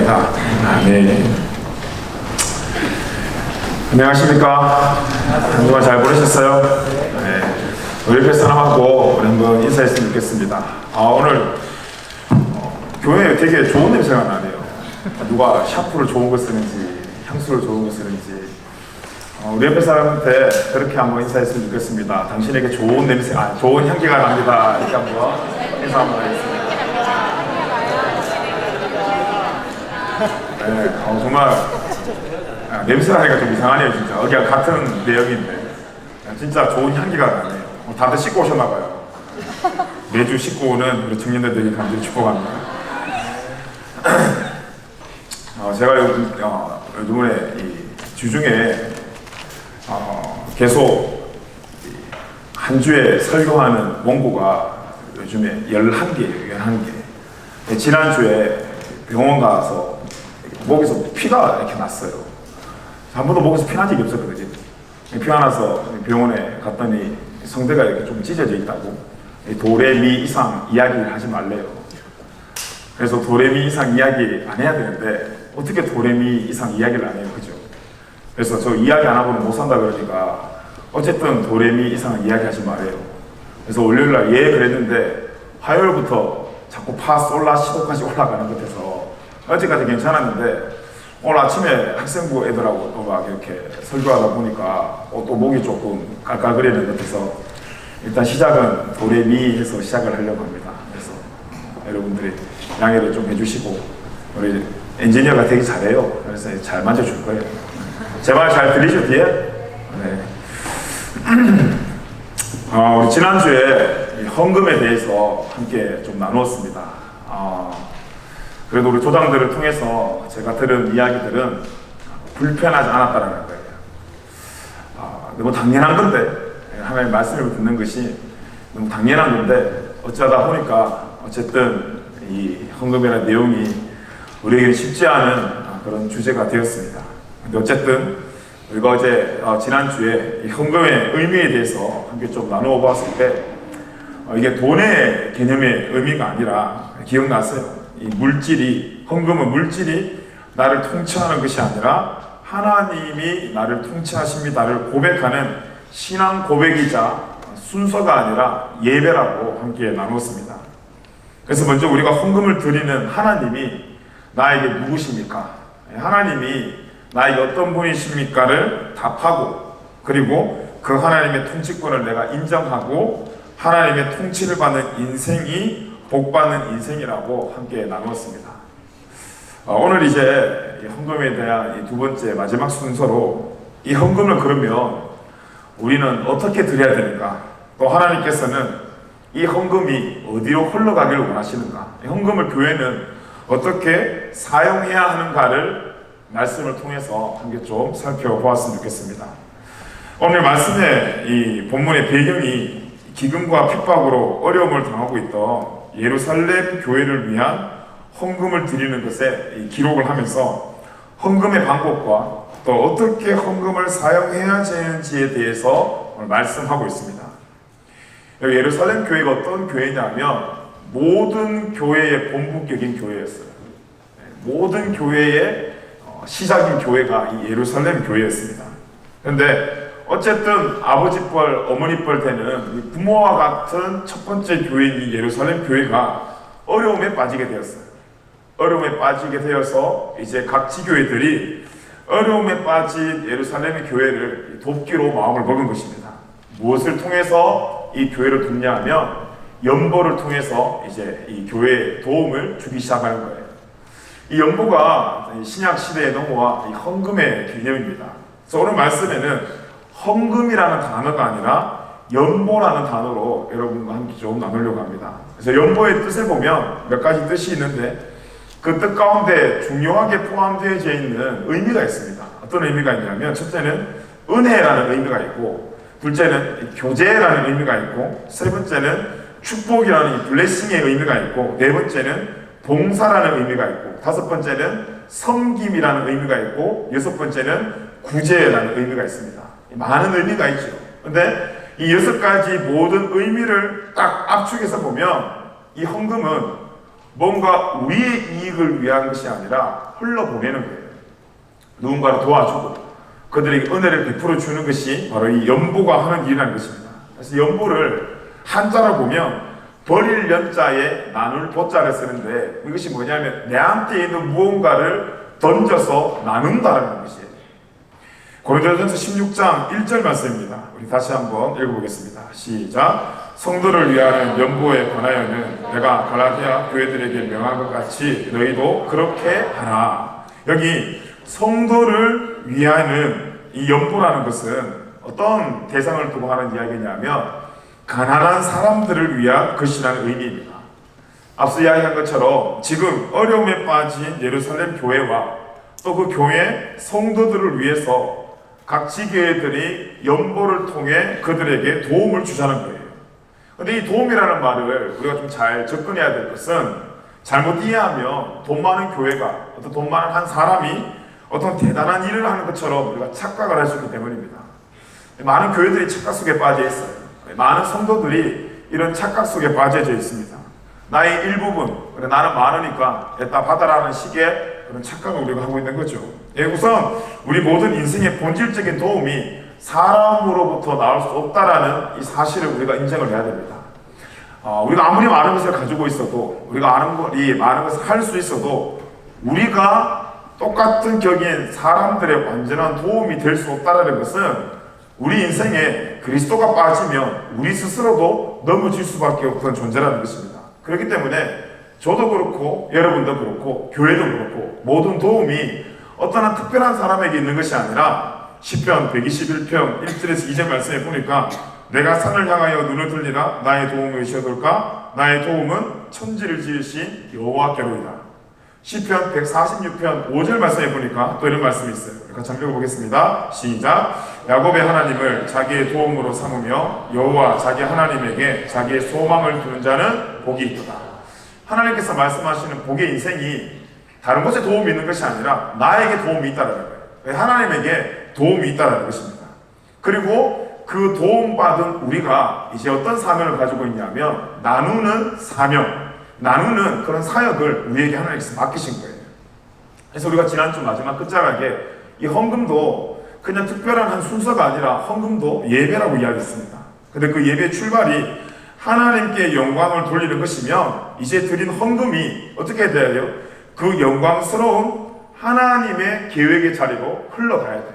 기도합니다. 아멘. 안녕하십니까? 한 주간 잘 보내셨어요? 네. 우리 옆에 사람하고 우리 한번 인사했으면 좋겠습니다. 오늘 교회에 되게 좋은 냄새가 나네요. 누가 샴푸를 좋은 거 쓰는지 향수를 좋은 거 쓰는지 우리 옆에 사람한테 그렇게 한번 인사했으면 좋겠습니다. 당신에게 좋은 냄새, 좋은 향기가 납니다. 이렇게 한번 인사 한번 하겠습니다. 네, 정말 냄새가 하니까 좀 이상하네요. 진짜 여기가 같은 내역인데 진짜 좋은 향기가 나네요. 다들 씻고 오셨나봐요. 매주 씻고 오는 우리 청년들에게 간절히 축복합니다. 제가 요즘에 이 주중에 계속 한 주에 설교하는 원고가 요즘에 11개예요. 11개. 지난주에 병원 가서 목에서 피가 이렇게 났어요. 한 번도 목에서 피 난 적이 없었거든요. 피가 나서 병원에 갔더니 성대가 이렇게 좀 찢어져 있다고, 도레미 이상 이야기를 하지 말래요. 그래서 도레미 이상 이야기 안 해야 되는데 어떻게 도레미 이상 이야기를 안 해요, 그죠? 그래서 저 이야기 안 하고는 못 산다 그러니까 어쨌든 도레미 이상 이야기 하지 말래요. 그래서 월요일날 그랬는데 화요일부터 자꾸 파, 솔라, 시도까지 올라가는 것 같아서 어제까지 괜찮았는데 오늘 아침에 학생부 애들하고 또 막 이렇게 설교하다 보니까 또 목이 조금 깔깔거리는 것 같아서 일단 시작은 도레미 해서 시작을 하려고 합니다. 그래서 여러분들이 양해를 좀 해주시고 우리 엔지니어가 되게 잘해요. 그래서 잘 만져줄 거예요. 제 말 잘 들리죠, 뒤에? 네. 우리 지난주에 헌금에 대해서 함께 좀 나누었습니다. 그래도 우리 조장들을 통해서 제가 들은 이야기들은 불편하지 않았다는 거예요. 너무 당연한 건데, 하나님의 말씀을 듣는 것이 너무 당연한 건데, 어쩌다 보니까 어쨌든 이 헌금이라는 내용이 우리에게 쉽지 않은 그런 주제가 되었습니다. 근데 어쨌든 우리가 어제 지난주에 이 헌금의 의미에 대해서 함께 좀 나누어 보았을 때 이게 돈의 개념의 의미가 아니라, 기억나세요? 이 물질이, 헌금은 물질이 나를 통치하는 것이 아니라 하나님이 나를 통치하십니다를 고백하는 신앙 고백이자 순서가 아니라 예배라고 함께 나누었습니다. 그래서 먼저 우리가 헌금을 드리는 하나님이 나에게 누구십니까? 하나님이 나에게 어떤 분이십니까를 답하고, 그리고 그 하나님의 통치권을 내가 인정하고 하나님의 통치를 받는 인생이 복받는 인생이라고 함께 나누었습니다. 오늘 이제 헌금에 대한 이 두 번째 마지막 순서로 이 헌금을 그러면 우리는 어떻게 드려야 되는가, 또 하나님께서는 이 헌금이 어디로 흘러가기를 원하시는가, 이 헌금을 교회는 어떻게 사용해야 하는가를 말씀을 통해서 함께 좀 살펴보았으면 좋겠습니다. 오늘 말씀의 이 본문의 배경이 기근과 핍박으로 어려움을 당하고 있던 예루살렘 교회를 위한 헌금을 드리는 것에 기록을 하면서 헌금의 방법과 또 어떻게 헌금을 사용해야 되는지에 대해서 오늘 말씀하고 있습니다. 예루살렘 교회가 어떤 교회냐면 모든 교회의 본부격인 교회였어요. 모든 교회의 시작인 교회가 이 예루살렘 교회였습니다. 그런데 어쨌든 아버지 뻘, 어머니 뻘 되는 부모와 같은 첫 번째 교회인 이 예루살렘 교회가 어려움에 빠지게 되었어요. 어려움에 빠지게 되어서 이제 각 지교회들이 어려움에 빠진 예루살렘 교회를 돕기로 마음을 먹은 것입니다. 무엇을 통해서 이 교회를 돕냐 하면 연보를 통해서 이제 이 교회에 도움을 주기 시작하는 거예요. 이 연보가 신약 시대에 넘어와 이 헌금의 개념입니다. 그래서 오늘 말씀에는 헌금이라는 단어가 아니라 연보라는 단어로 여러분과 함께 좀 나누려고 합니다. 그래서 연보의 뜻을 보면 몇 가지 뜻이 있는데 그 뜻 가운데 중요하게 포함되어져 있는 의미가 있습니다. 어떤 의미가 있냐면 첫째는 은혜라는 의미가 있고, 둘째는 교제라는 의미가 있고, 세 번째는 축복이라는 블레싱의 의미가 있고, 네 번째는 봉사라는 의미가 있고, 다섯 번째는 섬김이라는 의미가 있고, 여섯 번째는 구제라는 의미가 있습니다. 많은 의미가 있죠. 근데 이 여섯 가지 모든 의미를 딱 압축해서 보면 이 헌금은 뭔가 우리의 이익을 위한 것이 아니라 흘러보내는 거예요. 누군가를 도와주고 그들에게 은혜를 베풀어 주는 것이 바로 이 연보가 하는 일이라는 것입니다. 그래서 연보를 한자로 보면 버릴 연자에 나눌 보자를 쓰는데, 이것이 뭐냐면 내한테 있는 무언가를 던져서 나눈다라는 것이에요. 고린도전서 16장 1절 말씀입니다. 우리 다시 한번 읽어보겠습니다. 시작. 성도를 위하는 연보에 관하여는 내가 갈라디아 교회들에게 명한 것 같이 너희도 그렇게 하라. 여기 성도를 위하는 이 연보라는 것은 어떤 대상을 두고 하는 이야기냐면 가난한 사람들을 위한 것이라는 의미입니다. 앞서 이야기한 것처럼 지금 어려움에 빠진 예루살렘 교회와 또 그 교회 성도들을 위해서 각 지교회들이 연보를 통해 그들에게 도움을 주자는 거예요. 근데 이 도움이라는 말을 우리가 좀 잘 접근해야 될 것은, 잘못 이해하면 돈 많은 교회가, 어떤 돈 많은 한 사람이 어떤 대단한 일을 하는 것처럼 우리가 착각을 할 수 있기 때문입니다. 많은 교회들이 착각 속에 빠져 있어요. 많은 성도들이 이런 착각 속에 빠져져 있습니다. 나의 일부분, 그래 나는 많으니까 다 받아라는 식의 그런 착각을 우리가 하고 있는 거죠. 우선 우리 모든 인생의 본질적인 도움이 사람으로부터 나올 수 없다라는 이 사실을 우리가 인정을 해야 됩니다. 우리가 아무리 많은 것을 가지고 있어도, 우리가 많은 것을 할 수 있어도 우리가 똑같은 격인 사람들의 완전한 도움이 될 수 없다라는 것은 우리 인생에 그리스도가 빠지면 우리 스스로도 넘어질 수밖에 없는 존재라는 것입니다. 그렇기 때문에 저도 그렇고 여러분도 그렇고 교회도 그렇고 모든 도움이 어떤 한 특별한 사람에게 있는 것이 아니라 시편 121편 1절에서 2절 말씀에 보니까 내가 산을 향하여 눈을 들리라 나의 도움을 의시하돌까 나의 도움은 천지를 지으신 여호와께로이다. 시편 146편 5절 말씀에 보니까 또 이런 말씀이 있어요. 같이 한번 읽어보겠습니다. 시작. 야곱의 하나님을 자기의 도움으로 삼으며 여호와 자기 하나님에게 자기의 소망을 두는 자는 복이 있도다. 하나님께서 말씀하시는 복의 인생이 다른 곳에 도움이 있는 것이 아니라 나에게 도움이 있다는 거예요. 하나님에게 도움이 있다는 것입니다. 그리고 그 도움받은 우리가 이제 어떤 사명을 가지고 있냐면 나누는 사명, 나누는 그런 사역을 우리에게 하나님께서 맡기신 거예요. 그래서 우리가 지난주 마지막 끝자락에 이 헌금도 그냥 특별한 한 순서가 아니라 헌금도 예배라고 이야기했습니다. 근데 그 예배의 출발이 하나님께 영광을 돌리는 것이면 이제 드린 헌금이 어떻게 돼야 돼요? 그 영광스러운 하나님의 계획의 자리로 흘러가야 돼요.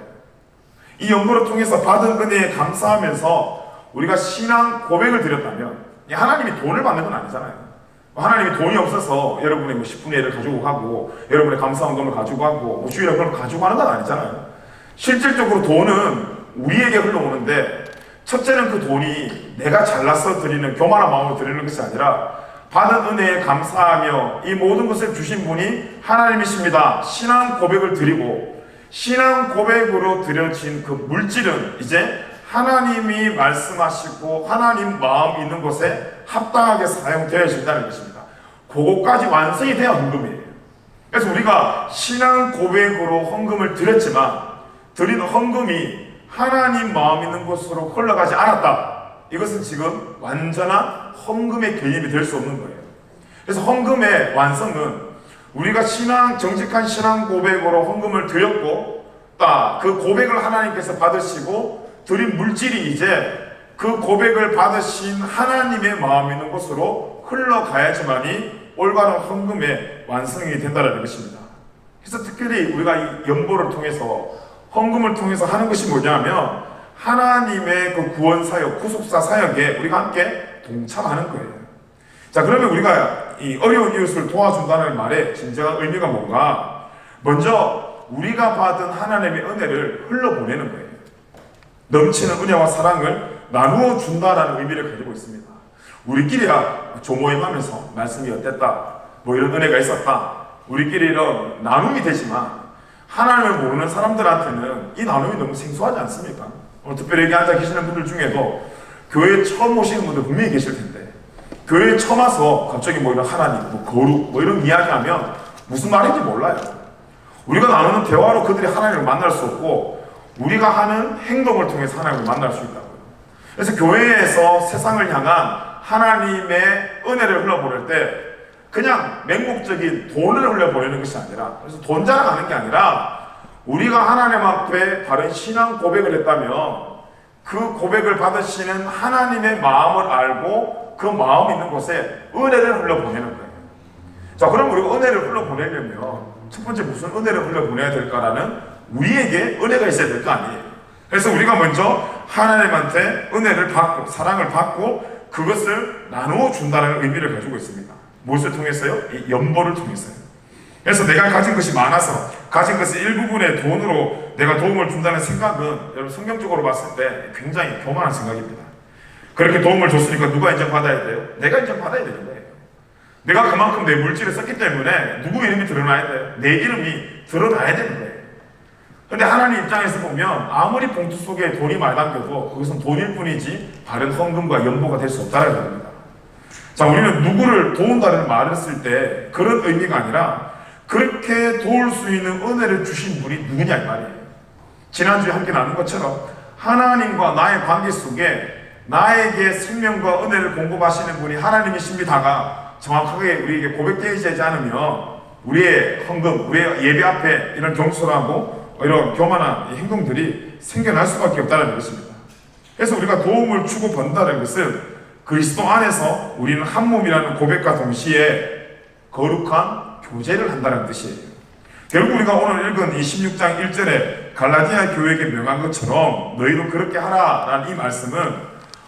이 연보를 통해서 받은 은혜에 감사하면서 우리가 신앙 고백을 드렸다면, 하나님이 돈을 받는 건 아니잖아요. 하나님이 돈이 없어서 여러분의 10분의 1을 가지고 가고 여러분의 감사헌금을 가지고 가고 주일학교를 가지고 가는 건 아니잖아요. 실질적으로 돈은 우리에게 흘러오는데, 첫째는 그 돈이 내가 잘나서 드리는 교만한 마음으로 드리는 것이 아니라 받은 은혜에 감사하며 이 모든 것을 주신 분이 하나님이십니다. 신앙 고백을 드리고 신앙 고백으로 드려진 그 물질은 이제 하나님이 말씀하시고 하나님 마음 있는 곳에 합당하게 사용되어진다는 것입니다. 그것까지 완성이 돼야 헌금이에요. 그래서 우리가 신앙 고백으로 헌금을 드렸지만 드린 헌금이 하나님 마음 있는 곳으로 흘러가지 않았다. 이것은 지금 완전한 헌금의 개념이 될 수 없는 거예요. 그래서 헌금의 완성은 우리가 정직한 신앙 고백으로 헌금을 드렸고 그 고백을 하나님께서 받으시고 드린 물질이 이제 그 고백을 받으신 하나님의 마음 있는 곳으로 흘러가야지만이 올바른 헌금의 완성이 된다는 것입니다. 그래서 특별히 우리가 이 연보를 통해서 헌금을 통해서 하는 것이 뭐냐면 하나님의 그 구원 사역, 구속사 사역에 우리가 함께 동참하는 거예요. 자, 그러면 우리가 이 어려운 이웃을 도와준다는 말의 진정한 의미가 뭔가? 먼저 우리가 받은 하나님의 은혜를 흘러보내는 거예요. 넘치는 은혜와 사랑을 나누어 준다라는 의미를 가지고 있습니다. 우리끼리야 조모임하면서 말씀이 어땠다, 뭐 이런 은혜가 있었다, 우리끼리 이런 나눔이 되지만 하나님을 모르는 사람들한테는 이 나눔이 너무 생소하지 않습니까? 특별히 여기 앉아 계시는 분들 중에도 교회에 처음 오시는 분들 분명히 계실 텐데 교회에 처음 와서 갑자기 뭐 이런 하나님, 뭐 거룩, 뭐 이런 이야기하면 무슨 말인지 몰라요. 우리가 나누는 대화로 그들이 하나님을 만날 수 없고 우리가 하는 행동을 통해서 하나님을 만날 수 있다고요. 그래서 교회에서 세상을 향한 하나님의 은혜를 흘러보낼 때 그냥 맹목적인 돈을 흘려보내는 것이 아니라, 그래서 돈 자랑하는 게 아니라 우리가 하나님 앞에 바른 신앙 고백을 했다면 그 고백을 받으시는 하나님의 마음을 알고 그 마음 있는 곳에 은혜를 흘려보내는 거예요. 자, 그럼 우리가 은혜를 흘려보내려면 첫 번째 무슨 은혜를 흘려보내야 될까라는 우리에게 은혜가 있어야 될 거 아니에요. 그래서 우리가 먼저 하나님한테 은혜를 받고 사랑을 받고 그것을 나누어 준다는 의미를 가지고 있습니다. 무엇을 통해서요? 이 연보를 통해서요. 그래서 내가 가진 것이 많아서 가진 것의 일부분의 돈으로 내가 도움을 준다는 생각은 여러분 성경적으로 봤을 때 굉장히 교만한 생각입니다. 그렇게 도움을 줬으니까 누가 인정받아야 돼요? 내가 인정받아야 되는 거예요. 내가 그만큼 내 물질을 썼기 때문에 누구 이름이 드러나야 돼요? 내 이름이 드러나야 되는 거예요. 근데 하나님 입장에서 보면 아무리 봉투 속에 돈이 많이 담겨도 그것은 돈일 뿐이지 바른 헌금과 연보가 될 수 없다는 겁니다. 자, 우리는 누구를 도운다는 말을 쓸 때 그런 의미가 아니라 그렇게 도울 수 있는 은혜를 주신 분이 누구냐 이 말이에요. 지난주에 함께 나눈 것처럼 하나님과 나의 관계 속에 나에게 생명과 은혜를 공급하시는 분이 하나님이십니다가 정확하게 우리에게 고백되지 않으면 우리의 헌금, 우리의 예배 앞에 이런 경솔하고 이런 교만한 행동들이 생겨날 수밖에 없다는 것입니다. 그래서 우리가 도움을 주고 번다는 것은 그리스도 안에서 우리는 한 몸이라는 고백과 동시에 거룩한 교제를 한다는 뜻이에요. 결국 우리가 오늘 읽은 이 16장 1절에 갈라디아 교회에게 명한 것처럼 너희도 그렇게 하라라는 이 말씀은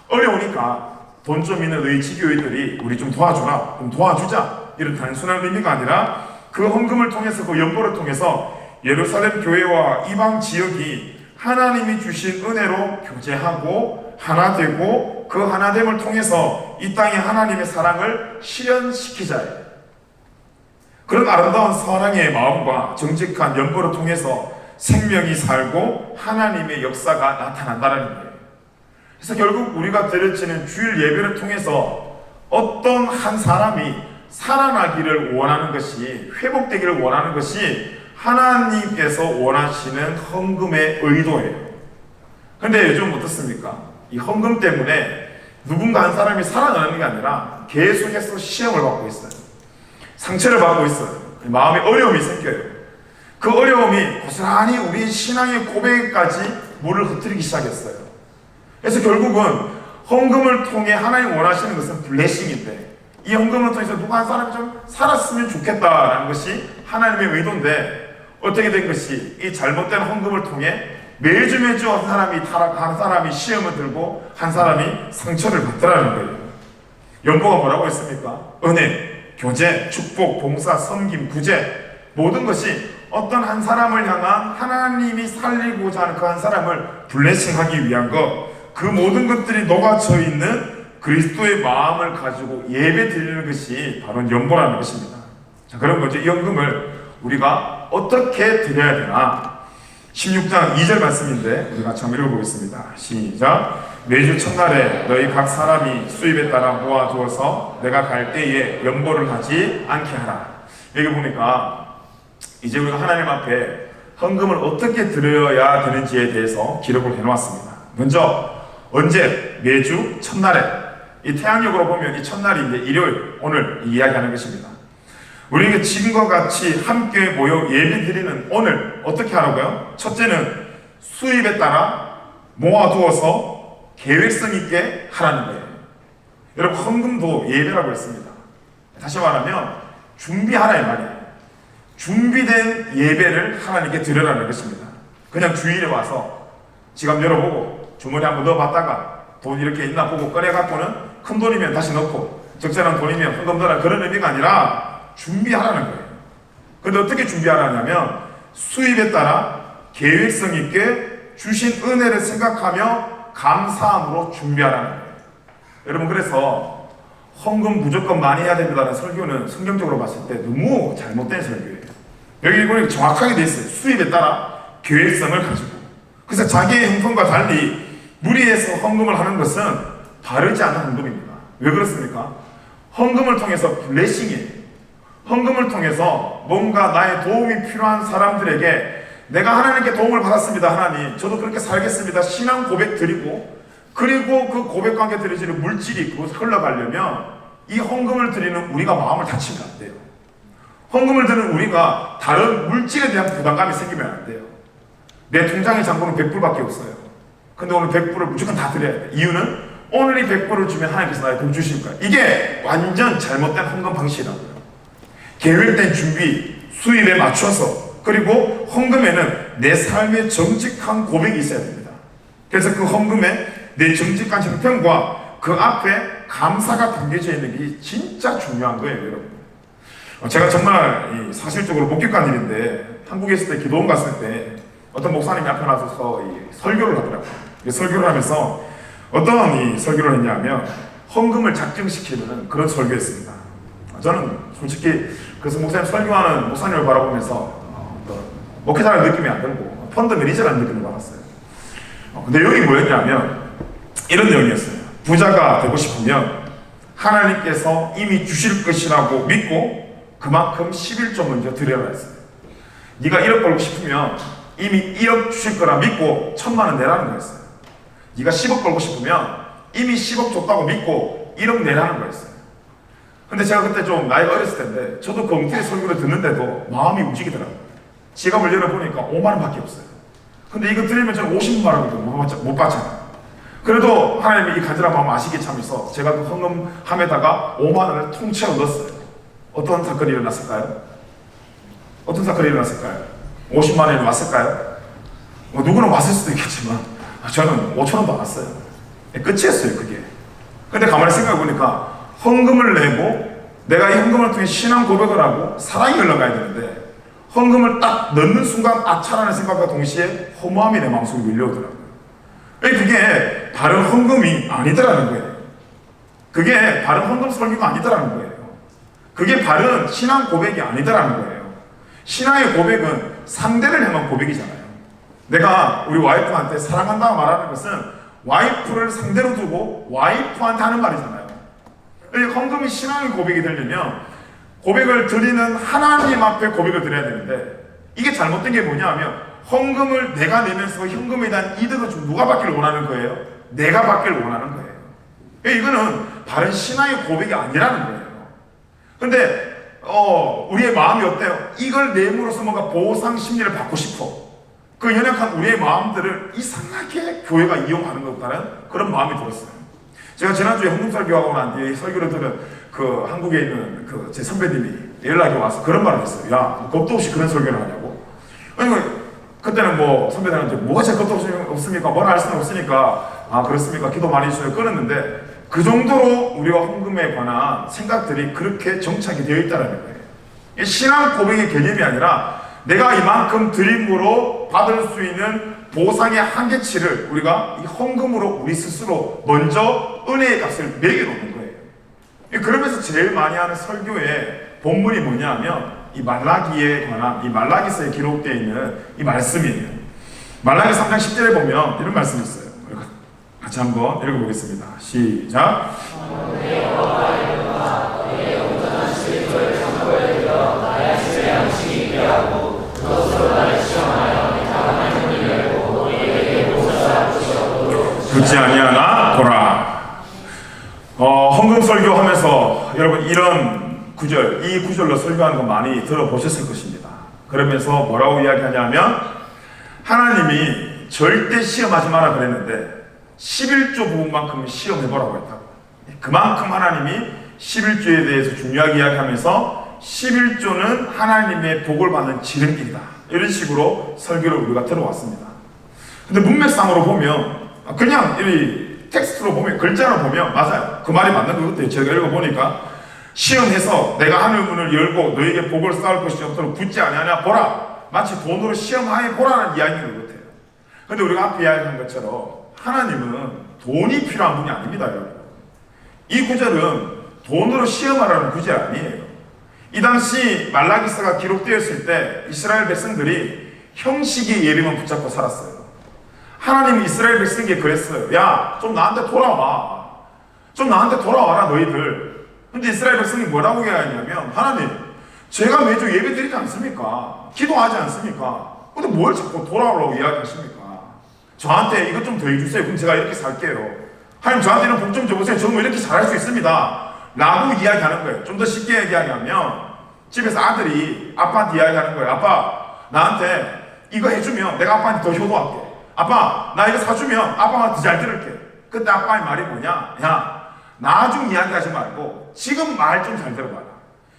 어려우니까 돈 좀 있는 너희 지교회들이 우리 좀 도와주라, 좀 도와주자 이런 단순한 의미가 아니라 그 헌금을 통해서 그 연보를 통해서 예루살렘 교회와 이방 지역이 하나님이 주신 은혜로 교제하고 하나 되고 그 하나됨을 통해서 이 땅에 하나님의 사랑을 실현시키자. 그런 아름다운 사랑의 마음과 정직한 연보를 통해서 생명이 살고 하나님의 역사가 나타난다는 거예요. 그래서 결국 우리가 드려지는 주일 예배를 통해서 어떤 한 사람이 살아나기를 원하는 것이, 회복되기를 원하는 것이 하나님께서 원하시는 헌금의 의도예요. 근데 요즘 어떻습니까? 이 헌금 때문에 누군가 한 사람이 살아나는 게 아니라 계속해서 시험을 받고 있어요. 상처를 받고 있어요. 마음에 어려움이 생겨요. 그 어려움이 고스란히 우리 신앙의 고백까지 물을 흩뜨리기 시작했어요. 그래서 결국은 헌금을 통해 하나님 원하시는 것은 블레싱인데 이 헌금을 통해서 누가 한 사람이 좀 살았으면 좋겠다라는 것이 하나님의 의도인데 어떻게 된 것이 이 잘못된 헌금을 통해 매주 한 사람이 타락한 사람이 시험을 들고 한 사람이 상처를 받더라는 거예요. 연보가 뭐라고 했습니까? 은혜, 교제, 축복, 봉사, 섬김, 구제 모든 것이 어떤 한 사람을 향한 하나님이 살리고자 하는 그 한 사람을 블레싱하기 위한 것, 그 모든 것들이 녹아져 있는 그리스도의 마음을 가지고 예배 드리는 것이 바로 연보라는 것입니다. 자, 그럼 먼저 이 헌금을 우리가 어떻게 드려야 되나? 16장 2절 말씀인데 우리 같이 한번 읽어보겠습니다. 시작. 매주 첫날에 너희 각 사람이 수입에 따라 모아두어서 내가 갈 때에 연보를 하지 않게 하라. 여기 보니까 이제 우리가 하나님 앞에 헌금을 어떻게 드려야 되는지에 대해서 기록을 해놓았습니다. 먼저 언제? 매주 첫날에. 이 태양력으로 보면 이 첫날이 이제 일요일, 오늘 이야기하는 것입니다. 우리에게 지금과 같이 함께 모여 예배 드리는 오늘 어떻게 하라고요? 첫째는 수입에 따라 모아두어서 계획성 있게 하라는 거예요. 여러분 헌금도 예배라고 했습니다. 다시 말하면 준비하라 이 말이에요. 준비된 예배를 하나님께 드려라는 것입니다. 그냥 주일에 와서 지갑 열어보고 주머니 한번 넣어봤다가 돈 이렇게 있나 보고 꺼내갖고는 큰 돈이면 다시 넣고 적절한 돈이면 헌금 넣으라 그런 의미가 아니라 준비하라는 거예요. 그런데 어떻게 준비하라냐면 수입에 따라 계획성 있게 주신 은혜를 생각하며 감사함으로 준비하라는 거예요. 여러분 그래서 헌금 무조건 많이 해야 됩니다라는 설교는 성경적으로 봤을 때 너무 잘못된 설교예요. 여기 보니 정확하게 돼 있어요. 수입에 따라 계획성을 가지고. 그래서 자기의 형편과 달리 무리해서 헌금을 하는 것은 바르지 않은 헌금입니다. 왜 그렇습니까? 헌금을 통해서 블레싱이에요. 헌금을 통해서 뭔가 나의 도움이 필요한 사람들에게 내가 하나님께 도움을 받았습니다. 하나님 저도 그렇게 살겠습니다. 신앙 고백 드리고 그리고 그 고백과 함께 드려지는 물질이 그곳에 흘러가려면 이 헌금을 드리는 우리가 마음을 다치면 안 돼요. 헌금을 드리는 우리가 다른 물질에 대한 부담감이 생기면 안 돼요. 내 통장의 잔고는 100불밖에 없어요. 근데 오늘 100불을 무조건 다 드려야 돼. 이유는 오늘 이 100불을 주면 하나님께서 나에게 돈 주실 거야. 이게 완전 잘못된 헌금 방식이라고요. 계획된 준비, 수입에 맞춰서, 그리고 헌금에는 내 삶의 정직한 고백이 있어야 됩니다. 그래서 그 헌금에 내 정직한 형편과 그 앞에 감사가 담겨져 있는 게 진짜 중요한 거예요, 여러분. 제가 정말 사실적으로 목격한 일인데, 한국에 있을 때 기도원 갔을 때 어떤 목사님이 앞에 나서서 설교를 하더라고요. 설교를 하면서 어떤 설교를 했냐면 헌금을 작정시키는 그런 설교였습니다. 저는 솔직히 그래서 목사님 설교하는 목사님을 바라보면서 목회자라는 느낌이 안 들고 펀드 매니저라는 느낌을 받았어요. 근데 내용이 뭐였냐면 이런 내용이었어요. 부자가 되고 싶으면 하나님께서 이미 주실 것이라고 믿고 그만큼 11조 먼저 드려라 했어요. 네가 1억 벌고 싶으면 이미 1억 주실 거라 믿고 1,000만 원 내라는 거였어요. 네가 10억 벌고 싶으면 이미 10억 줬다고 믿고 1억 내라는 거였어요. 근데 제가 그때 좀 나이가 어렸을 텐데 저도 그 엉터리 설교를 듣는데도 마음이 움직이더라고요. 지갑을 열어보니까 5만 원밖에 없어요. 근데 이거 들으면 저는 50만 원도 못 받잖아요. 그래도 하나님이 이 간절한 마음 아시기에 참여해서 제가 그 헌금함에다가 5만 원을 통째로 넣었어요. 어떤 사건이 일어났을까요? 어떤 사건이 일어났을까요? 50만 원이 왔을까요? 누구는 왔을 수도 있겠지만 저는 5천 원도 안 왔어요. 끝이었어요, 그게. 근데 가만히 생각해보니까 헌금을 내고 내가 이 헌금을 통해 신앙 고백을 하고 사랑이 흘러가야 되는데 헌금을 딱 넣는 순간 아차라는 생각과 동시에 허무함이 내 마음속에 밀려오더라고요. 그게 바른 헌금이 아니더라는 거예요. 그게 바른 헌금 설교가 아니더라는 거예요. 그게 바른 신앙 고백이 아니더라는 거예요. 신앙의 고백은 상대를 향한 고백이잖아요. 내가 우리 와이프한테 사랑한다고 말하는 것은 와이프를 상대로 두고 와이프한테 하는 말이잖아요. 헌금이 신앙의 고백이 되려면 고백을 드리는 하나님 앞에 고백을 드려야 되는데 이게 잘못된 게 뭐냐 하면 헌금을 내가 내면서 현금에 대한 이득을 좀 누가 받기를 원하는 거예요? 내가 받기를 원하는 거예요. 이거는 바른 신앙의 고백이 아니라는 거예요. 근데 우리의 마음이 어때요? 이걸 내므로써 뭔가 보상 심리를 받고 싶어. 그 연약한 우리의 마음들을 이상하게 교회가 이용하는 것 같다는 그런 마음이 들었어요. 제가 지난주에 헌금 설교하고 난 뒤에 설교를 들은 그 한국에 있는 그 제 선배님이 연락이 와서 그런 말을 했어요. 야, 겁도 없이 그런 설교를 하냐고. 아니, 그때는 뭐 선배들한테 뭐가 제 겁도 없습니까? 뭐라 할 수는 없으니까 아 그렇습니까? 기도 많이 해주셔서 끊었는데 그 정도로 우리가 헌금에 관한 생각들이 그렇게 정착이 되어 있다는 거예요. 신앙 고백의 개념이 아니라 내가 이만큼 드림으로 받을 수 있는 보상의 한계치를 우리가 이 헌금으로 우리 스스로 먼저 은혜의 값을 매겨놓는 거예요. 그러면서 제일 많이 하는 설교의 본문이 뭐냐 하면 이 말라기에 관한 이 말라기서에 기록되어 있는 이 말씀이에요. 말라기 3장 10절에 보면 이런 말씀이 있어요. 같이 한번 읽어보겠습니다. 시작. 굳지 아니하나 보라. 헌금 설교하면서 여러분 이런 구절, 이 구절로 설교하는 거 많이 들어보셨을 것입니다. 그러면서 뭐라고 이야기하냐면 하나님이 절대 시험하지 마라 그랬는데 11조 부분만큼은 시험해보라고 했다고. 그만큼 하나님이 11조에 대해서 중요하게 이야기하면서 11조는 하나님의 복을 받는 지름길이다. 이런 식으로 설교를 우리가 들어왔습니다. 근데 문맥상으로 보면 그냥 이 텍스트로 보면 글자로 보면 맞아요. 그 말이 맞는 것 같아요. 제가 읽어보니까 시험해서 내가 하늘 문을 열고 너에게 복을 쌓을 것이 없도록 굳지 아니하냐 보라. 마치 돈으로 시험하에 보라는 이야기인 것 같아요. 근데 우리가 앞에 이야기한 것처럼 하나님은 돈이 필요한 분이 아닙니다. 여러분. 이 구절은 돈으로 시험하라는 구절이 아니에요. 이 당시 말라기서가 기록되었을 때 이스라엘 백성들이 형식의 예배만 붙잡고 살았어요. 하나님은 이스라엘 백성에게 그랬어요. 야, 좀 나한테 돌아와. 좀 나한테 돌아와라 너희들. 근데 이스라엘 백성이 뭐라고 이야기하냐면 하나님, 제가 매주 예배 드리지 않습니까? 기도하지 않습니까? 근데 뭘 자꾸 돌아오라고 이야기하십니까? 저한테 이것 좀 더 해주세요. 그럼 제가 이렇게 살게요. 하나님 저한테는 복 좀 줘보세요. 저는 이렇게 잘할 수 있습니다. 라고 이야기하는 거예요. 좀 더 쉽게 이야기하면 집에서 아들이 아빠한테 이야기하는 거예요. 아빠, 나한테 이거 해주면 내가 아빠한테 더 효도할게. 아빠, 나 이거 사주면 아빠가 더 잘 들을게. 그때 아빠의 말이 뭐냐? 야, 나중 이야기하지 말고 지금 말 좀 잘 들어봐라.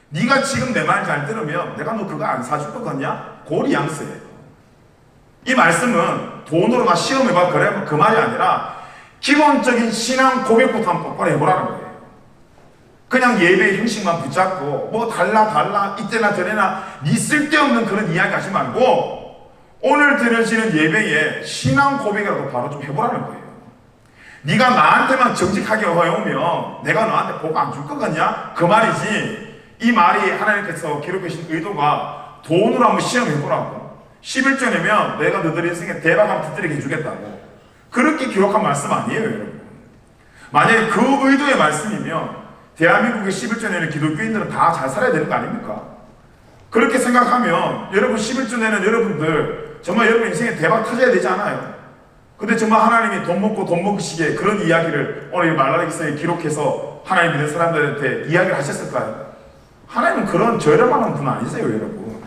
네가 지금 내 말 잘 들으면 내가 너 그거 안 사줄 것 같냐? 고리양스예요. 이 말씀은 돈으로 나 시험해봐 그래 그 말이 아니라 기본적인 신앙 고백부터 한번 똑바로 해보라는 거예요. 그냥 예배의 형식만 붙잡고 뭐 달라 이때나 저래나 니 쓸데없는 그런 이야기 하지 말고 오늘 드려지는 예배에 신앙 고백이라도 바로 좀 해보라는 거예요. 네가 나한테만 정직하게 해오면 내가 너한테 복 안 줄 것 같냐? 그 말이지. 이 말이 하나님께서 기록해 주신 의도가 돈으로 한번 시험해보라고. 11조 내면 내가 너들 인생에 대박 한번 터뜨리게 해주겠다고. 그렇게 기록한 말씀 아니에요, 여러분. 만약에 그 의도의 말씀이면 대한민국의 11조 내는 기독교인들은 다 잘 살아야 되는 거 아닙니까? 그렇게 생각하면 여러분 11조 내는 여러분들 정말 여러분 인생에 대박 터져야 되지 않아요? 근데 정말 하나님이 돈 먹고 돈 먹으시게 그런 이야기를 오늘 말라기서에 기록해서 하나님 믿는 사람들한테 이야기를 하셨을까요? 하나님은 그런 저렴한 분 아니세요, 여러분.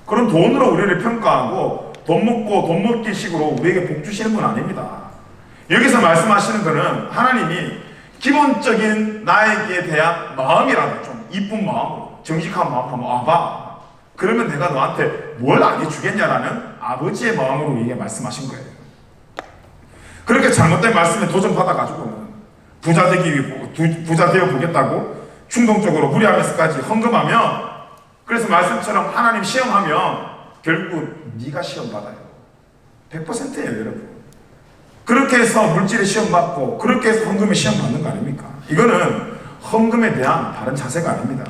그런 돈으로 우리를 평가하고 돈 먹고 돈 먹기 식으로 우리에게 복 주시는 분 아닙니다. 여기서 말씀하시는 것은 하나님이 기본적인 나에게 대한 마음이라도 좀 이쁜 마음으로 정직한 마음 한번 와봐. 그러면 내가 너한테 뭘 안 해주겠냐라는 아버지의 마음으로 이게 말씀하신 거예요. 그렇게 잘못된 말씀에 도전받아가지고는 부자 되어 보겠다고 충동적으로 무리하면서까지 헌금하면 그래서 말씀처럼 하나님 시험하면 결국 네가 시험 받아요. 100%예요, 여러분. 그렇게 해서 물질의 시험 받고 그렇게 해서 헌금의 시험 받는 거 아닙니까? 이거는 헌금에 대한 다른 자세가 아닙니다.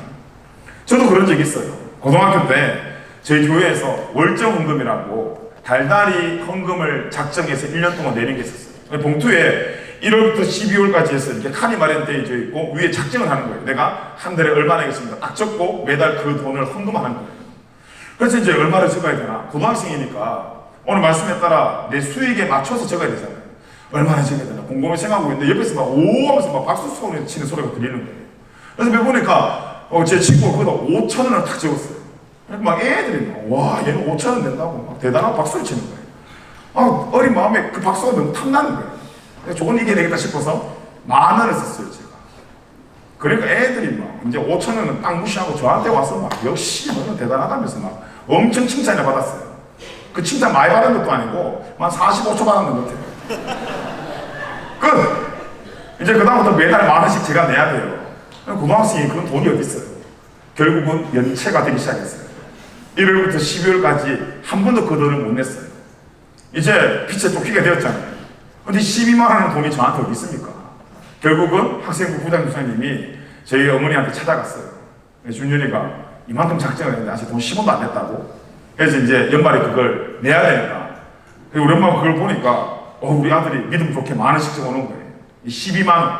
저도 그런 적이 있어요. 고등학교 때 저희 교회에서 월정 헌금이라고 달달이 헌금을 작정해서 1년 동안 내린 게 있었어요. 봉투에 1월부터 12월까지 해서 이렇게 칸이 마련되어 있고 위에 작정을 하는 거예요. 내가 한 달에 얼마 내겠습니다. 딱 적고 매달 그 돈을 헌금하는 거예요. 그래서 이제 얼마를 적어야 되나? 고등학생이니까 오늘 말씀에 따라 내 수익에 맞춰서 적어야 되잖아요. 얼마나 적어야 되나? 곰곰이 생각하고 있는데 옆에서 막 오 하면서 막 박수 소리 치는 소리가 들리는 거예요. 그래서 몇 보니까 제 친구가 거기다 5,000원을 탁 적었어요. 막 애들이 막, 와 얘는 5,000원 낸다고 막 대단한 박수를 치는 거예요. 어린 마음에 그 박수가 너무 탐나는 거예요. 그래서 조금 이겨내겠다 싶어서 10,000원을 썼어요, 제가. 그러니까 애들이 막 이제 5,000원은 딱 무시하고 저한테 와서 막 역시 너는 대단하다면서 막 엄청 칭찬을 받았어요. 그 칭찬 많이 받은 것도 아니고 한 45초 받았는 것 같아요. 끝! 이제 그다음부터 매달 10,000원씩 제가 내야 돼요. 고등학생이 그런 돈이 어디 있어요? 결국은 연체가 되기 시작했어요. 1월부터 12월까지 한 번도 그 돈을 못 냈어요. 이제 빚에 쫓기게 되었잖아요. 근데 12만 원의 돈이 저한테 어디 있습니까? 결국은 학생부 부장교사님이 저희 어머니한테 찾아갔어요. 준현이가 이만큼 작정을 했는데 아직 돈 10원도 안 냈다고. 그래서 이제 연말에 그걸 내야 되니까. 우리 엄마가 그걸 보니까 우리 아들이 믿음 좋게 10,000원씩 적어놓은 거예요. 이 12만 원.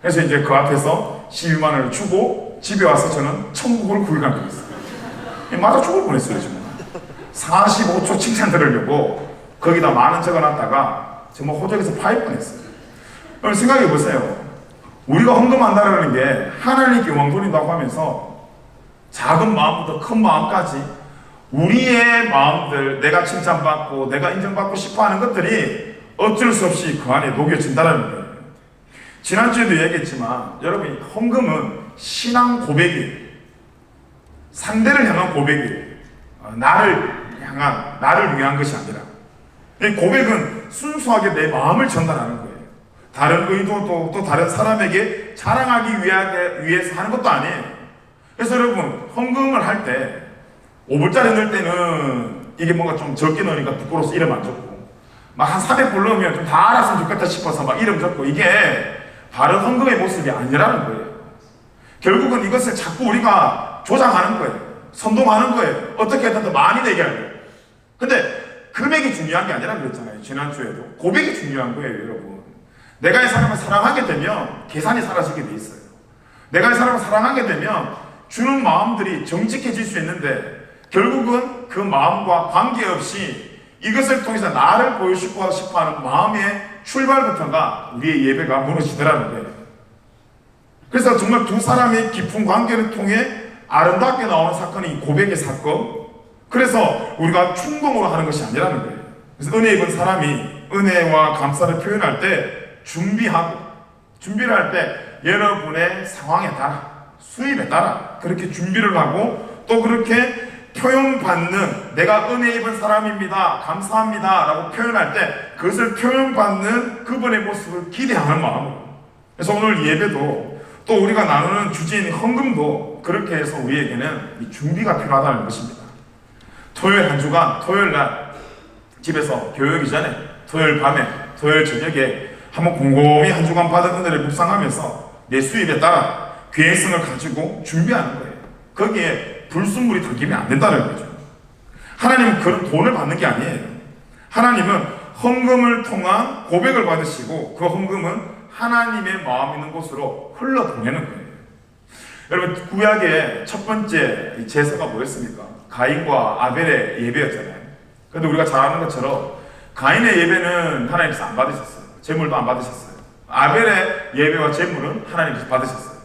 그래서 이제 그 앞에서 12만 원을 주고 집에 와서 저는 천국을 구해간 거였어요. 맞아 죽을 뻔했어요, 지금. 45초 칭찬 들으려고 거기다 10,000원 적어놨다가 정말 호적에서 파일 뻔했어요. 그럼 생각해 보세요. 우리가 헌금한다는 게 하나님께 영광 돌린다고 하면서 작은 마음부터 큰 마음까지 우리의 마음들, 내가 칭찬받고 내가 인정받고 싶어하는 것들이 어쩔 수 없이 그 안에 녹여진다는 거예요. 지난주에도 얘기했지만 여러분 헌금은 신앙 고백이에요. 상대를 향한 고백이에요. 나를 위한 것이 아니라. 이 고백은 순수하게 내 마음을 전달하는 거예요. 다른 의도도 또 다른 사람에게 자랑하기 위해서 하는 것도 아니에요. 그래서 여러분 헌금을 할 때 5불짜리 넣을 때는 이게 뭔가 좀 적게 넣으니까 부끄러워서 이름 안 적고 막 한 400불 넣으면 좀 다 알았으면 좋겠다 싶어서 막 이름 적고 이게 바른 헌금의 모습이 아니라는 거예요. 결국은 이것을 자꾸 우리가 조장하는 거예요. 선동하는 거예요. 어떻게 해도 더 많이 내게 하려고. 근데 금액이 중요한 게 아니라 그랬잖아요. 지난주에도. 고백이 중요한 거예요, 여러분. 내가 이 사람을 사랑하게 되면 계산이 사라지게 돼 있어요. 내가 이 사람을 사랑하게 되면 주는 마음들이 정직해질 수 있는데 결국은 그 마음과 관계없이 이것을 통해서 나를 보여주고 싶어하는 마음의 출발부터가 우리의 예배가 무너지더라는 거예요. 그래서 정말 두 사람의 깊은 관계를 통해 아름답게 나오는 사건이 이 고백의 사건. 그래서 우리가 충동으로 하는 것이 아니라는 거예요. 그래서 은혜 입은 사람이 은혜와 감사를 표현할 때 준비를 할 때 여러분의 상황에 따라, 수입에 따라 그렇게 준비를 하고, 또 그렇게 표현받는, 내가 은혜 입은 사람입니다, 감사합니다 라고 표현할 때 그것을 표현받는 그분의 모습을 기대하는 마음으로. 그래서 오늘 예배도, 또 우리가 나누는 주제인 헌금도 그렇게 해서 우리에게는 이 준비가 필요하다는 것입니다. 토요일 한 주간, 토요일 날 집에서 교육이 전에, 토요일 밤에, 토요일 저녁에 한번 곰곰이 한 주간 받은 은혜를 묵상하면서 내 수입에 따라 계획성을 가지고 준비하는 거예요. 거기에 불순물이 담기면 안 된다는 거죠. 하나님은 그런 돈을 받는 게 아니에요. 하나님은 헌금을 통한 고백을 받으시고, 그 헌금은 하나님의 마음 있는 곳으로 흘러보내는 거예요. 여러분, 구약의 첫 번째 제사가 뭐였습니까? 가인과 아벨의 예배였잖아요. 그런데 우리가 잘 아는 것처럼 가인의 예배는 하나님께서 안 받으셨어요. 제물도 안 받으셨어요. 아벨의 예배와 제물은 하나님께서 받으셨어요.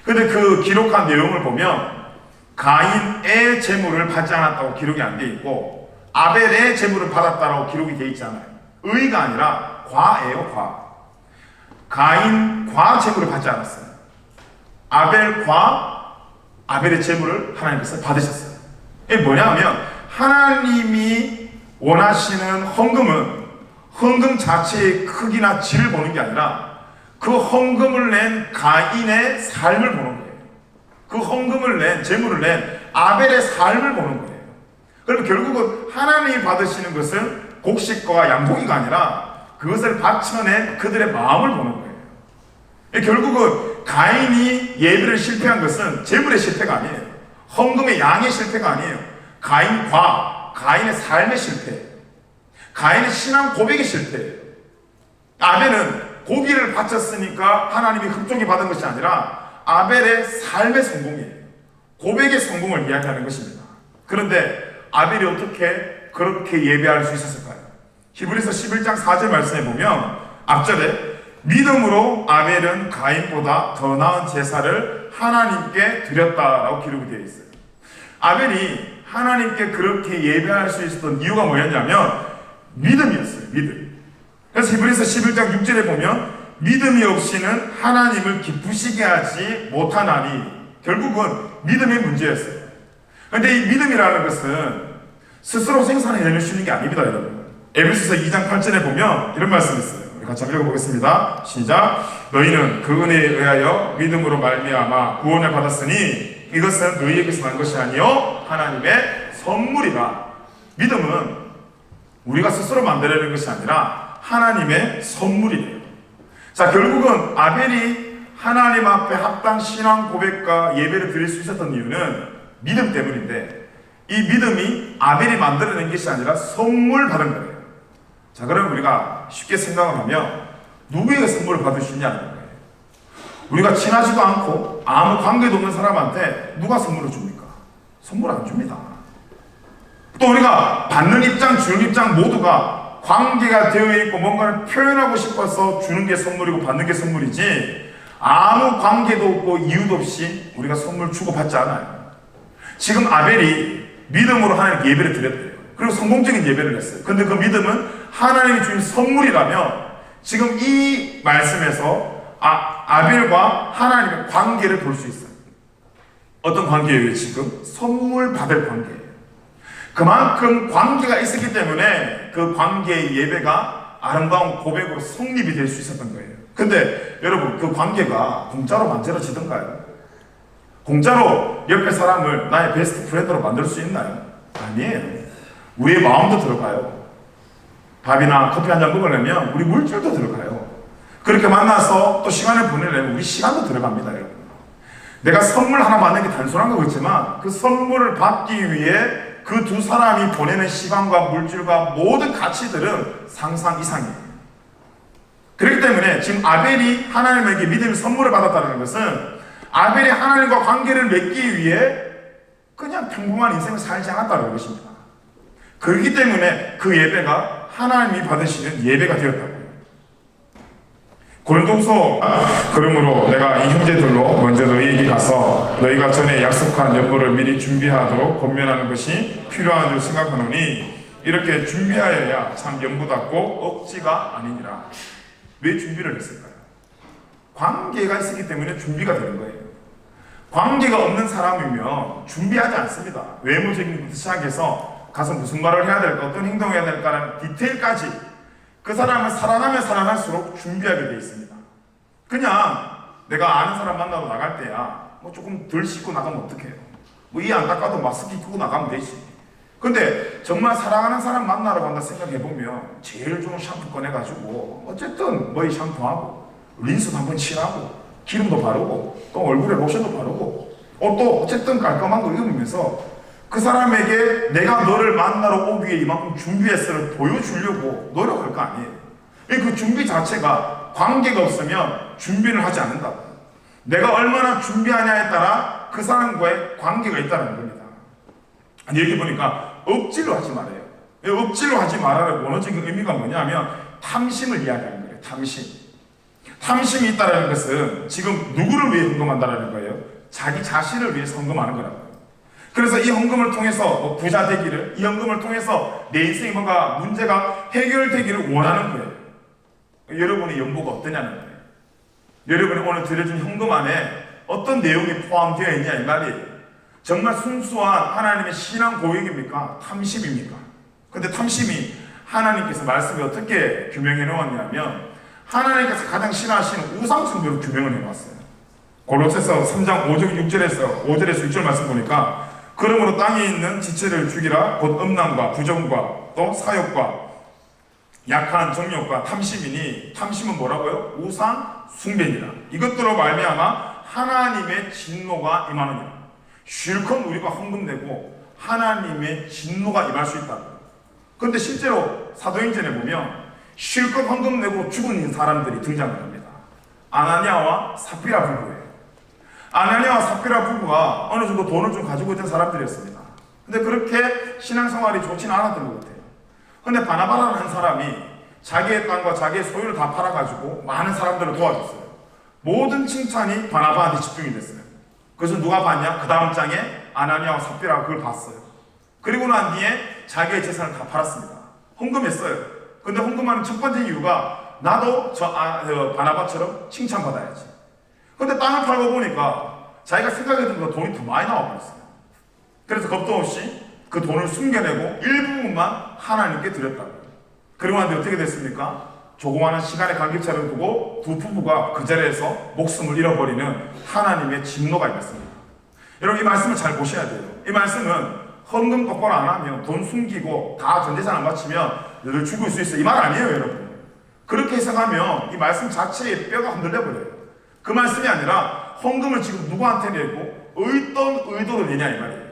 그런데 그 기록한 내용을 보면 가인의 제물을 받지 않았다고 기록이 안 돼 있고, 아벨의 제물을 받았다라고 기록이 돼 있잖아요. 의가 아니라 과예요, 과. 가인 과 제물을 받지 않았어요. 아벨의 제물을 하나님께서 받으셨어요. 이게 뭐냐면, 하나님이 원하시는 헌금은 헌금 자체의 크기나 질을 보는 게 아니라 그 헌금을 낸 가인의 삶을 보는 거예요. 그 헌금을 낸, 제물을 낸 아벨의 삶을 보는 거예요. 그러면 결국은 하나님이 받으시는 것은 곡식과 양고기가 아니라 그것을 바쳐낸 그들의 마음을 보는 거예요. 결국은 가인이 예배를 실패한 것은 제물의 실패가 아니에요. 헌금의 양의 실패가 아니에요. 가인의 삶의 실패, 가인의 신앙 고백의 실패예요. 아벨은 고기를 바쳤으니까 하나님이 흡족히 받은 것이 아니라 아벨의 삶의 성공이에요. 고백의 성공을 이야기하는 것입니다. 그런데 아벨이 어떻게 그렇게 예배할 수 있었을까요? 히브리서 11장 4절 말씀에 보면 앞절에 믿음으로 아벨은 가인보다 더 나은 제사를 하나님께 드렸다라고 기록이 되어 있어요. 아벨이 하나님께 그렇게 예배할 수 있었던 이유가 뭐였냐면 믿음이었어요. 믿음. 그래서 히브리서 11장 6절에 보면 믿음이 없이는 하나님을 기쁘시게 하지 못하나니, 결국은 믿음의 문제였어요. 그런데 이 믿음이라는 것은 스스로 생산해낼 수 있는 게 아닙니다, 여러분. 에베소서 2장 8절에 보면 이런 말씀이 있어요. 우리 같이 한번 읽어보겠습니다. 시작. 너희는 그 은혜에 의하여 믿음으로 말미암아 구원을 받았으니 이것은 너희에게서 난 것이 아니요 하나님의 선물이라. 믿음은 우리가 스스로 만들어내는 것이 아니라 하나님의 선물이에요. 자, 결국은 아벨이 하나님 앞에 합당 신앙 고백과 예배를 드릴 수 있었던 이유는 믿음 때문인데, 이 믿음이 아벨이 만들어낸 것이 아니라 선물 받은 거예요. 자, 그럼 우리가 쉽게 생각을 하면 누구에게 선물을 받을 수 있냐는 거예요. 우리가 친하지도 않고 아무 관계도 없는 사람한테 누가 선물을 줍니까? 선물 안 줍니다. 또 우리가 받는 입장, 주는 입장 모두가 관계가 되어 있고 뭔가를 표현하고 싶어서 주는 게 선물이고 받는 게 선물이지, 아무 관계도 없고 이유도 없이 우리가 선물 주고받지 않아요. 지금 아벨이 믿음으로 하나님께 예배를 드렸대요. 그리고 성공적인 예배를 했어요. 근데 그 믿음은 하나님이 주신 선물이라면 지금 이 말씀에서 아벨과 하나님의 관계를 볼 수 있어요. 어떤 관계예요? 지금 선물 받을 관계예요. 그만큼 관계가 있었기 때문에 그 관계의 예배가 아름다운 고백으로 성립이 될 수 있었던 거예요. 근데 여러분, 그 관계가 공짜로 만들어지던가요? 공짜로 옆에 사람을 나의 베스트 프렌드로 만들 수 있나요? 아니에요. 우리의 마음도 들어가요. 밥이나 커피 한 잔 먹으려면 우리 물질도 들어가요. 그렇게 만나서 또 시간을 보내려면 우리 시간도 들어갑니다, 여러분. 내가 선물 하나 받는 게 단순한 거 같지만 그 선물을 받기 위해 그 두 사람이 보내는 시간과 물질과 모든 가치들은 상상 이상이에요. 그렇기 때문에 지금 아벨이 하나님에게 믿음의 선물을 받았다는 것은 아벨이 하나님과 관계를 맺기 위해 그냥 평범한 인생을 살지 않았다는 것입니다. 그렇기 때문에 그 예배가 하나님이 받으시는 예배가 되었다고요. 고린도후서 그러므로 내가 이 형제들로 먼저 너희에게 가서 너희가 전에 약속한 연보를 미리 준비하도록 권면하는 것이 필요한 줄 생각하노니 이렇게 준비하여야 참 연보답고 억지가 아니니라. 왜 준비를 했을까요? 관계가 있었기 때문에 준비가 되는 거예요. 관계가 없는 사람이면 준비하지 않습니다. 외모적인 것부터 시작해서 가서 무슨 말을 해야 될까, 어떤 행동을 해야 될까라는 디테일까지 그 사람을 사랑하면 사랑할수록 준비하게 되어 있습니다. 그냥 내가 아는 사람 만나러 나갈 때야 뭐 조금 덜 씻고 나가면 어떡해요? 뭐 이 안 닦아도 마스크 끼고 나가면 되지. 근데 정말 사랑하는 사람 만나러 간다 생각해보면 제일 좋은 샴푸 꺼내가지고 어쨌든 머리 샴푸하고 린스도 한번 칠하고 기름도 바르고 또 얼굴에 로션도 바르고 옷도 어쨌든 깔끔한 거 입으면서 그 사람에게 내가 너를 만나러 오기에 이만큼 준비했음을 보여주려고 노력할 거 아니에요. 그 준비 자체가 관계가 없으면 준비를 하지 않는다. 내가 얼마나 준비하냐에 따라 그 사람과의 관계가 있다는 겁니다. 여기 보니까 억지로 하지 말아요. 억지로 하지 말아라는 원어적인 의미가 뭐냐면 탐심을 이야기하는 거예요. 탐심이 있다는 것은 지금 누구를 위해 헌금한다는 거예요? 자기 자신을 위해서 헌금하는 거라고요. 그래서 이 헌금을 통해서 부자 되기를, 이 헌금을 통해서 내 인생에 뭔가 문제가 해결되기를 원하는 거예요. 여러분의 연보가 어떠냐는 거예요. 여러분이 오늘 드려준 헌금 안에 어떤 내용이 포함되어 있냐 이 말이에요. 정말 순수한 하나님의 신앙 고백입니까? 탐심입니까? 근데 탐심이 하나님께서 말씀을 어떻게 규명해 놓았냐면 하나님께서 가장 싫어하시는 우상 숭배로 규명을 해놨어요. 골로새서 3장 5절에서 6절 말씀 보니까 그러므로 땅에 있는 지체를 죽이라 곧 음란과 부정과 또 사욕과 약한 정욕과 탐심이니 탐심은 뭐라고요? 우상 숭배니라. 이것들로 말미암아 하나님의 진노가 임하느니라. 실컷 우리가 헌금 내고 하나님의 진노가 임할 수 있다. 그런데 실제로 사도행전에 보면 실컷 헌금 내고 죽은 사람들이 등장을 합니다. 아나니아와 삽비라 부부예요. 아나니아와 삽비라 부부가 어느 정도 돈을 좀 가지고 있던 사람들이었습니다. 근데 그렇게 신앙생활이 좋지는 않았던 것 같아요. 근데 바나바라는 한 사람이 자기의 땅과 자기의 소유를 다 팔아가지고 많은 사람들을 도와줬어요. 모든 칭찬이 바나바한테 집중이 됐어요. 그래서 누가 봤냐? 그 다음 장에 아나니아와 삽비라가 그걸 봤어요. 그리고 난 뒤에 자기의 재산을 다 팔았습니다. 헌금했어요. 근데 헌금하는 첫 번째 이유가 나도 저 바나바처럼 칭찬받아야지. 근데 땅을 팔고 보니까 자기가 생각했던 것보다 돈이 더 많이 나와버렸어요. 그래서 겁도 없이 그 돈을 숨겨내고 일부분만 하나님께 드렸다고요. 그리고 나서 어떻게 됐습니까? 조그마한 시간의 간격차를 두고 두 부부가 그 자리에서 목숨을 잃어버리는 하나님의 진노가 있습니다. 여러분 이 말씀을 잘 보셔야 돼요. 이 말씀은 헌금 똑바로 안 하면 돈 숨기고 다 전 재산 안 바치면 너를 죽을 수 있어 이 말 아니에요 여러분. 그렇게 해석하면 이 말씀 자체에 뼈가 흔들려버려요. 그 말씀이 아니라 헌금을 지금 누구한테 내고 어떤 의도로 내냐 이 말이에요.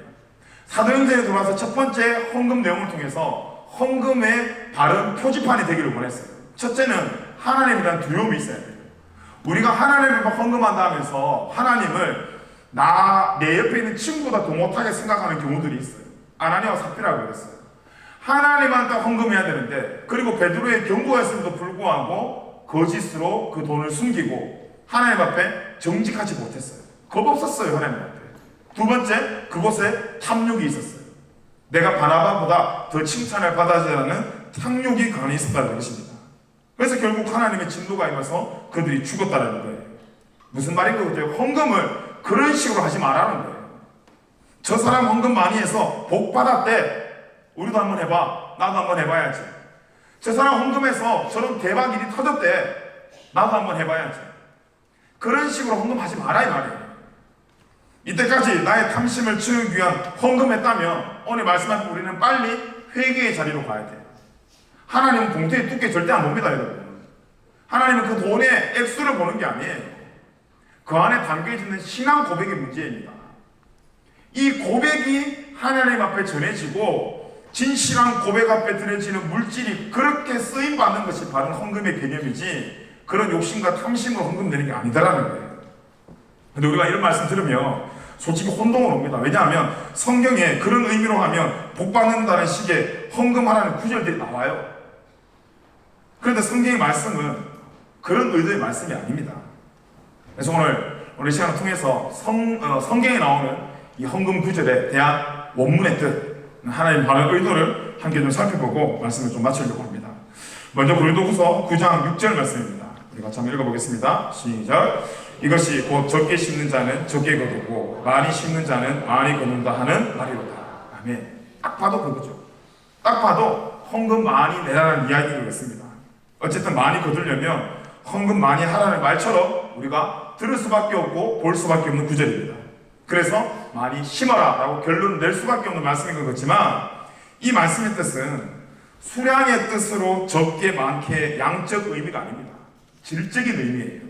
사도행전에 들어와서 첫 번째 헌금 내용을 통해서 헌금의 바른 표지판이 되기를 원했어요. 첫째는 하나님에 대한 두려움이 있어야 돼요. 우리가 하나님을 헌금한다 하면서 하나님을 내 옆에 있는 친구보다 더 못하게 생각하는 경우들이 있어요. 아나니아와 삽비라고 그랬어요. 하나님한테 헌금해야 되는데 그리고 베드로의 경고가 있음에도 불구하고 거짓으로 그 돈을 숨기고 하나님 앞에 정직하지 못했어요. 겁 없었어요 하나님 앞에. 두 번째, 그곳에 탐욕이 있었어요. 내가 바나바보다 더 칭찬을 받아야 하는 탐욕이 강해 있었다는 것입니다. 그래서 결국 하나님의 진노가 임해서 그들이 죽었다는 거예요. 무슨 말인가 그때요? 헌금을 그런 식으로 하지 말라는 거예요. 저 사람 헌금 많이 해서 복 받았대. 우리도 한번 해봐. 나도 한번 해봐야지. 저 사람 헌금해서 저런 대박 일이 터졌대. 나도 한번 해봐야지. 그런 식으로 헌금하지 마라 이 말이에요. 이때까지 나의 탐심을 채우기 위한 헌금했다면 오늘 말씀하신 우리는 빨리 회개의 자리로 가야 돼요. 하나님은 봉투의 두께 절대 안 봅니다 여러분. 하나님은 그 돈의 액수를 보는 게 아니에요. 그 안에 담겨있는 신앙 고백의 문제입니다. 이 고백이 하나님 앞에 전해지고 진실한 고백 앞에 드려지는 물질이 그렇게 쓰임받는 것이 바른 헌금의 개념이지 그런 욕심과 탐심으로 헌금 내는 게 아니다라는 거예요. 근데 우리가 이런 말씀 들으면 솔직히 혼동을 옵니다. 왜냐하면 성경에 그런 의미로 하면 복 받는다는 식의 헌금하라는 구절들이 나와요. 그런데 성경의 말씀은 그런 의도의 말씀이 아닙니다. 그래서 오늘 시간을 통해서 성경에 나오는 이 헌금 구절에 대한 원문의 뜻, 하나님 바른 의도를 함께 좀 살펴보고 말씀을 좀 마치려고 합니다. 먼저 고린도후서 9장 6절 말씀입니다. 우리 같이 한번 읽어보겠습니다. 시작. 이것이 곧 적게 심는 자는 적게 거두고 많이 심는 자는 많이 거둔다 하는 말이로다. 아멘. 딱 봐도 그거죠. 딱 봐도 헌금 많이 내라는 이야기겠습니다. 어쨌든 많이 거두려면 헌금 많이 하라는 말처럼 우리가 들을 수밖에 없고 볼 수밖에 없는 구절입니다. 그래서 많이 심어라 라고 결론 낼 수밖에 없는 말씀인 것 같지만, 이 말씀의 뜻은 수량의 뜻으로 적게 많게 양적 의미가 아닙니다. 질적인 의미예요.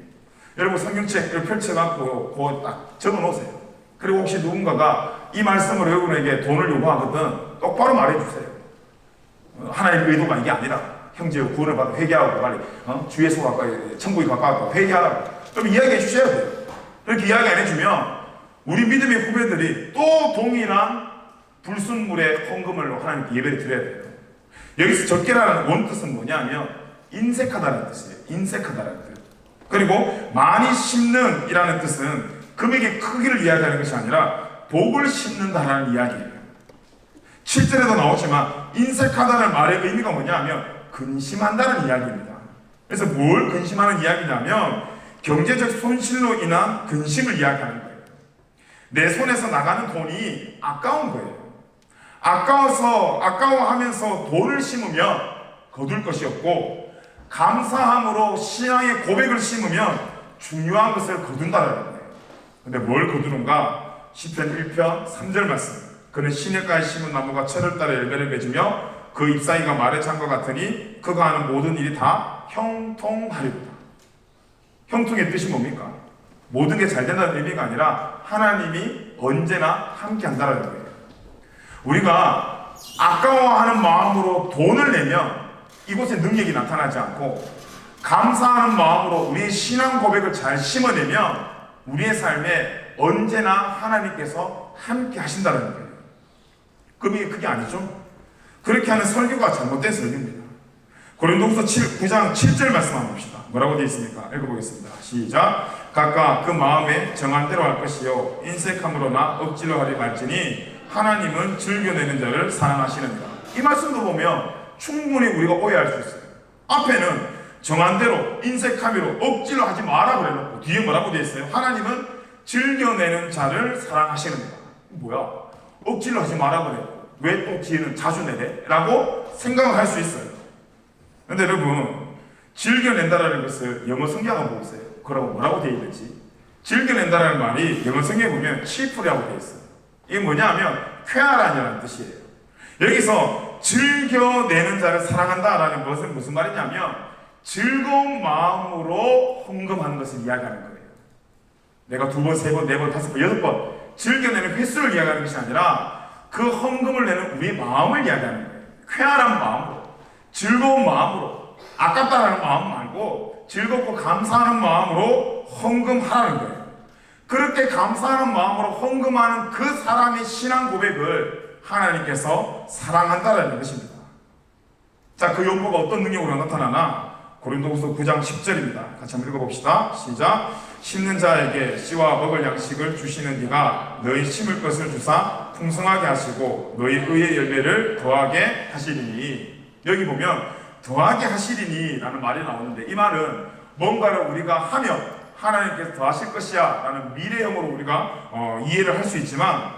여러분 성경책을 펼쳐갖고 그거 딱 적어놓으세요. 그리고 혹시 누군가가 이 말씀으로 여러분에게 돈을 요구하거든 똑바로 말해주세요. 하나님의 의도가 이게 아니라 형제여 구원을 받아 회개하고 빨리 주 예수 가까이 천국에 가까워 회개하라고 좀 이야기해 주셔야 돼요. 그렇게 이야기 안 해주면 우리 믿음의 후배들이 또 동일한 불순물의 헌금을 하나님께 예배를 드려야 돼요. 여기서 적게라는 원뜻은 뭐냐면 인색하다는 뜻이에요. 인색하다는 뜻. 그리고 많이 심는 이라는 뜻은 금액의 크기를 이야기하는 것이 아니라 복을 심는다라는 이야기예요. 7절에도 나오지만 인색하다는 말의 의미가 뭐냐면 근심한다는 이야기입니다. 그래서 뭘 근심하는 이야기냐면 경제적 손실로 인한 근심을 이야기하는 거예요. 내 손에서 나가는 돈이 아까운 거예요. 아까워하면서 돈을 심으면 거둘 것이 없고, 감사함으로 신앙의 고백을 심으면 중요한 것을 거둔다는 거예요. 근데 뭘 거두는가? 시편 1편 3절 말씀. 그는 시냇가에 심은 나무가 철월달에 열매를 맺으며 그 잎사귀가 말의 창과 같으니 그가 하는 모든 일이 다 형통하리로다. 형통의 뜻이 뭡니까? 모든 게 잘 된다는 의미가 아니라 하나님이 언제나 함께 한다는 거예요. 우리가 아까워하는 마음으로 돈을 내면 이곳에 능력이 나타나지 않고, 감사하는 마음으로 우리의 신앙 고백을 잘 심어내면 우리의 삶에 언제나 하나님께서 함께 하신다는 거예요. 그게 아니죠? 그렇게 하는 설교가 잘못된 설교입니다. 고린도후서 9장 7절 말씀 한번 봅시다. 뭐라고 되어 있습니까? 읽어보겠습니다. 시작. 각각 그 마음에 정한 대로 할 것이요 인색함으로나 억지로 하리 말지니 하나님은 즐겨내는 자를 사랑하시느니라. 이 말씀도 보면 충분히 우리가 오해할 수 있어요. 앞에는 정한 대로 인색함으로 억지로 하지 마라 그래놓고 뒤에 뭐라고 되어 있어요? 하나님은 즐겨내는 자를 사랑하시느니라. 뭐야? 억지로 하지 마라 그래. 왜 또 뒤에는 자주 내래? 라고 생각을 할 수 있어요. 근데 여러분, 즐겨낸다라는 것을 영어 성경 한번 보세요. 그럼 뭐라고 되어 있는지. 즐겨낸다라는 말이 영어 성경에 보면 cheerful이라고 되어 있어요. 이게 뭐냐면 쾌활하냐는 뜻이에요. 여기서 즐겨내는 자를 사랑한다라는 것은 무슨 말이냐면 즐거운 마음으로 헌금하는 것을 이야기하는 거예요. 내가 2번, 3번, 4번, 5번, 6번 즐겨내는 횟수를 이야기하는 것이 아니라 그 헌금을 내는 우리의 마음을 이야기하는 거예요. 쾌활한 마음으로, 즐거운 마음으로, 아깝다라는 마음 말고 즐겁고 감사하는 마음으로 헌금하라는 거예요. 그렇게 감사하는 마음으로 헌금하는 그 사람의 신앙 고백을 하나님께서 사랑한다라는 것입니다. 자, 그 연보가 어떤 능력으로 나타나나? 고린도후서 9장 10절입니다. 같이 한번 읽어봅시다. 시작. 심는 자에게 씨와 먹을 양식을 주시는 이가 너희 심을 것을 주사 풍성하게 하시고 너희 의의 열매를 더하게 하시리니. 여기 보면 더하게 하시리니 라는 말이 나오는데, 이 말은 뭔가를 우리가 하면 하나님께서 더하실 것이야 라는 미래형으로 우리가 이해를 할 수 있지만,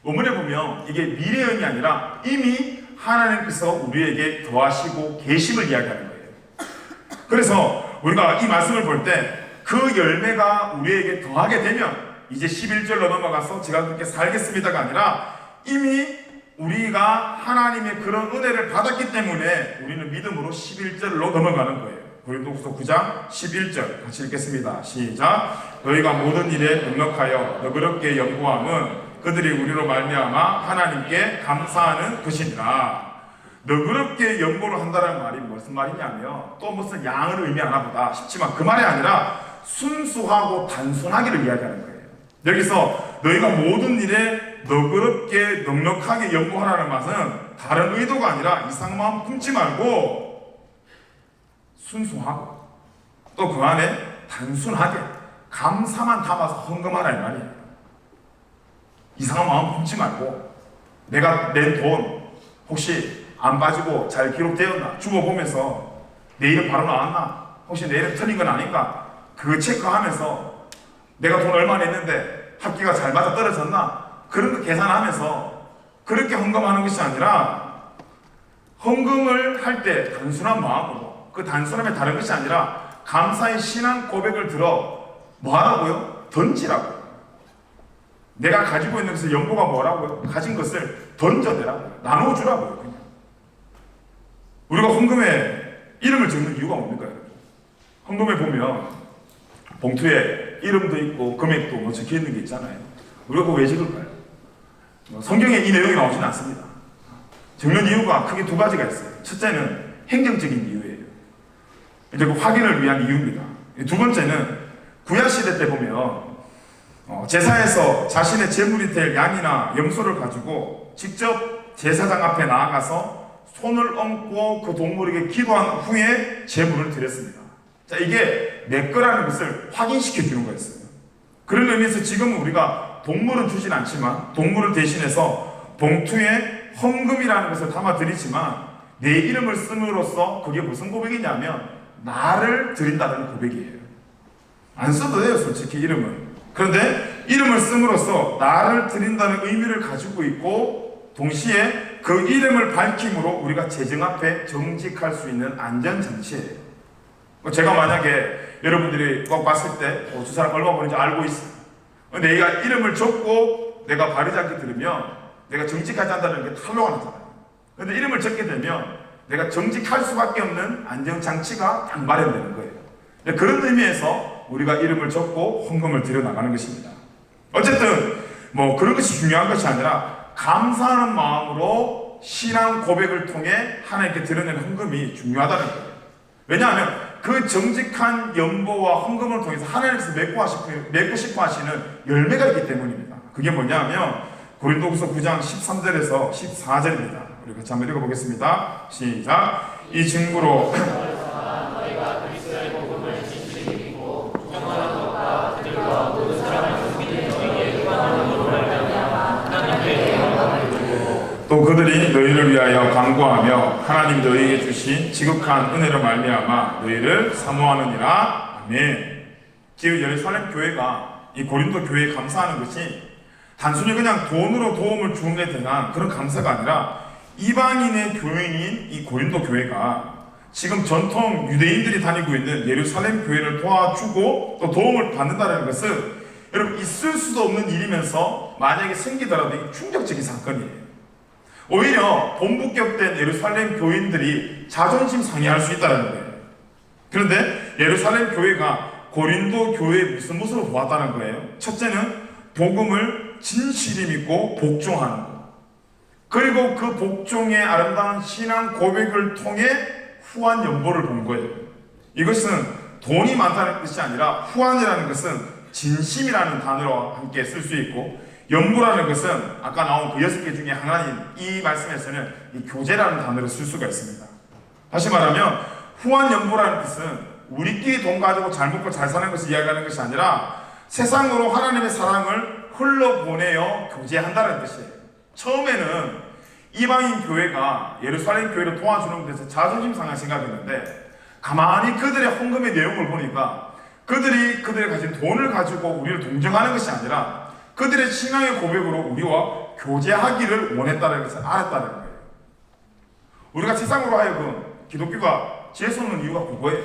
원문에 보면 이게 미래형이 아니라 이미 하나님께서 우리에게 더하시고 계심을 이야기하는 거예요. 그래서 우리가 이 말씀을 볼 때 그 열매가 우리에게 더하게 되면 이제 11절로 넘어가서 제가 그렇게 살겠습니다가 아니라 이미 우리가 하나님의 그런 은혜를 받았기 때문에 우리는 믿음으로 11절로 넘어가는 거예요. 고린도후서 9장 11절 같이 읽겠습니다. 시작. 너희가 모든 일에 넉넉하여 너그럽게 연구함은 그들이 우리로 말미암아 하나님께 감사하는 것이니라. 너그럽게 연구를 한다는 말이 무슨 말이냐면 또 무슨 양을 의미하나 보다 싶지만 그 말이 아니라 순수하고 단순하기를 이야기하는 거예요. 여기서 너희가 모든 일에 너그럽게 넉넉하게 연구하라는 말은 다른 의도가 아니라 이상한 마음 품지 말고 순수하고 또 그 안에 단순하게 감사만 담아서 헌금하라 이 말이에요. 이상한 마음 품지 말고 내가 낸 돈 혹시 안 빠지고 잘 기록되었나 주워보면서 내 이름 바로 나왔나 혹시 내 이름 틀린 건 아닌가 그거 체크하면서 내가 돈 얼마 냈는데 합계가 잘 맞아 떨어졌나 그런 거 계산하면서 그렇게 헌금하는 것이 아니라 헌금을 할 때 단순한 마음으로 그 단순함에 다른 것이 아니라 감사의 신앙 고백을 들어 뭐 하라고요? 던지라고. 내가 가지고 있는 것을 연보가 뭐라고요? 가진 것을 던져내라고요. 나눠주라고요. 그냥. 우리가 헌금에 이름을 적는 이유가 뭡니까? 헌금에 보면 봉투에 이름도 있고 금액도 뭐 적혀 있는 게 있잖아요. 우리가 그거 왜 적을까요? 성경에 이 내용이 나오지는 않습니다. 적는 이유가 크게 두 가지가 있어요. 첫째는 행정적인 이유예요. 이제 그 확인을 위한 이유입니다. 두 번째는 구약시대 때 보면 제사에서 자신의 제물이 될 양이나 염소를 가지고 직접 제사장 앞에 나아가서 손을 얹고 그 동물에게 기도한 후에 제물을 드렸습니다. 자, 이게 내 거라는 것을 확인시켜 주는 거였어요. 그런 의미에서 지금은 우리가 동물은 주진 않지만 동물을 대신해서 봉투에 헌금이라는 것을 담아 드리지만 내 이름을 씀으로써 그게 무슨 고백이냐면 나를 드린다는 고백이에요. 안 써도 돼요, 솔직히 이름은. 그런데 이름을 씀으로써 나를 드린다는 의미를 가지고 있고 동시에 그 이름을 밝힘으로 우리가 재정 앞에 정직할 수 있는 안전장치예요. 제가 만약에 여러분들이 꼭 봤을 때 저 사람 얼마 버는지 알고 있어요. 내가 이름을 적고 내가 바르지 않게 들으면 내가 정직하지 않다는 게 탄로가 나잖아요. 그런데 이름을 적게 되면 내가 정직할 수밖에 없는 안전장치가 딱 마련되는 거예요. 그런 의미에서 우리가 이름을 적고 헌금을 드려 나가는 것입니다. 어쨌든 뭐 그런 것이 중요한 것이 아니라 감사하는 마음으로 신앙 고백을 통해 하나님께 드려내는 헌금이 중요하다는 거예요. 왜냐하면 그 정직한 연보와 헌금을 통해서 하나님께서 맺고 싶어 하시는 열매가 있기 때문입니다. 그게 뭐냐면 고린도후서 9장 13절에서 14절입니다. 우리 같이 한번 읽어보겠습니다. 시작. 이 증거로 너희가 그리스도의 복음을 진실히 믿고 정언한 것과 그들과 모든 사람을 섬기는 너희에게 일관하는 것을 말미암아 하나님께 영광을 돌리고 또 그들이 너희를 위하여 간구하며 하나님 너희에게 주신 지극한 은혜로 말미암아 너희를 사모하느니라. 아멘. 지금 예루살렘 교회가 이 고린도 교회에 감사하는 것이 단순히 그냥 돈으로 도움을 주는 데 대한 그런 감사가 아니라 이방인의 교인인 이 고린도 교회가 지금 전통 유대인들이 다니고 있는 예루살렘 교회를 도와주고 또 도움을 받는다는 것은 여러분 있을 수도 없는 일이면서 만약에 생기더라도 충격적인 사건이에요. 오히려 본부격된 예루살렘 교인들이 자존심 상해할 수 있다는 거예요. 그런데 예루살렘 교회가 고린도 교회에 무슨 모습을 보았다는 거예요? 첫째는 복음을 진실히 믿고 복종하는 것. 그리고 그 복종의 아름다운 신앙 고백을 통해 후한 연보를 본 거예요. 이것은 돈이 많다는 것이 아니라 후한이라는 것은 진심이라는 단어로 함께 쓸 수 있고 연보라는 것은 아까 나온 그 6개 중에 하나인 이 말씀에서는 이 교제라는 단어를 쓸 수가 있습니다. 다시 말하면 후한 연보라는 뜻은 우리끼리 돈 가지고 잘 먹고 잘 사는 것을 이야기하는 것이 아니라 세상으로 하나님의 사랑을 흘러보내어 교제한다는 뜻이에요. 처음에는 이방인 교회가 예루살렘 교회를 도와주는 데서 자존심 상할 생각했는데 가만히 그들의 헌금의 내용을 보니까 그들이 가진 돈을 가지고 우리를 동정하는 것이 아니라 그들의 신앙의 고백으로 우리와 교제하기를 원했다는 것을 알았다는 거예요. 우리가 세상으로 하여금 기독교가 재수없는 이유가 그거예요.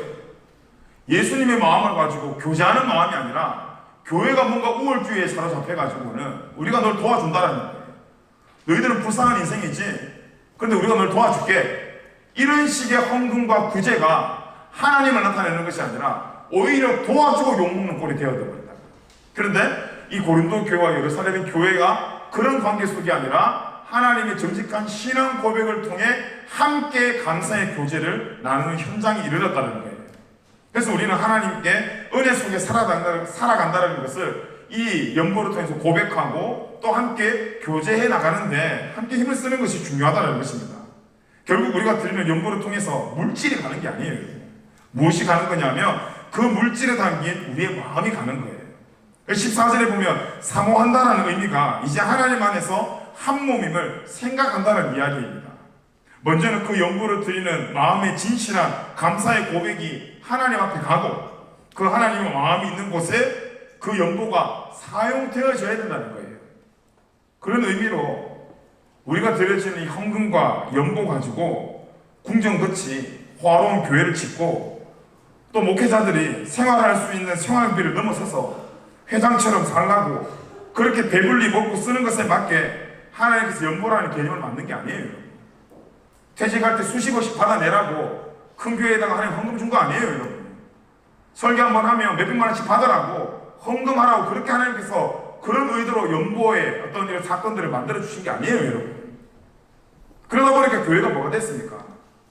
예수님의 마음을 가지고 교제하는 마음이 아니라 교회가 뭔가 우월주의에 사로잡혀가지고는 우리가 널 도와준다는 거예요. 너희들은 불쌍한 인생이지. 그런데 우리가 널 도와줄게. 이런 식의 헌금과 구제가 하나님을 나타내는 것이 아니라 오히려 도와주고 욕먹는 꼴이 되어버린다. 그런데 이 고린도 교회와 예루살렘 교회가 그런 관계 속이 아니라 하나님의 정직한 신앙 고백을 통해 함께 감사의 교제를 나누는 현장에 이르렀다는 거예요. 그래서 우리는 하나님께 은혜 속에 살아간다는 것을 이 연보를 통해서 고백하고 또 함께 교제해 나가는데 함께 힘을 쓰는 것이 중요하다는 것입니다. 결국 우리가 드리는 연보를 통해서 물질이 가는 게 아니에요. 무엇이 가는 거냐면 그 물질에 담긴 우리의 마음이 가는 거예요. 14절에 보면 사모한다는 의미가 이제 하나님 안에서 한 몸임을 생각한다는 이야기입니다. 먼저는 그 연보를 드리는 마음의 진실한 감사의 고백이 하나님 앞에 가고 그 하나님의 마음이 있는 곳에 그 연보가 사용되어져야 된다는 거예요. 그런 의미로 우리가 드려지는 이 헌금과 연보 가지고 궁정같이 화로운 교회를 짓고 또 목회자들이 생활할 수 있는 생활비를 넘어서서 회장처럼 살라고 그렇게 배불리 먹고 쓰는 것에 맞게 하나님께서 연보라는 개념을 만든 게 아니에요. 퇴직할 때 수십억씩 받아내라고 큰 교회에다가 하나님 헌금 준 거 아니에요, 여러분. 설교 한번 하면 몇백만 원씩 받으라고 헌금하라고 그렇게 하나님께서 그런 의도로 연보의 어떤 이런 사건들을 만들어 주신 게 아니에요, 여러분. 그러다 보니까 교회가 뭐가 됐습니까?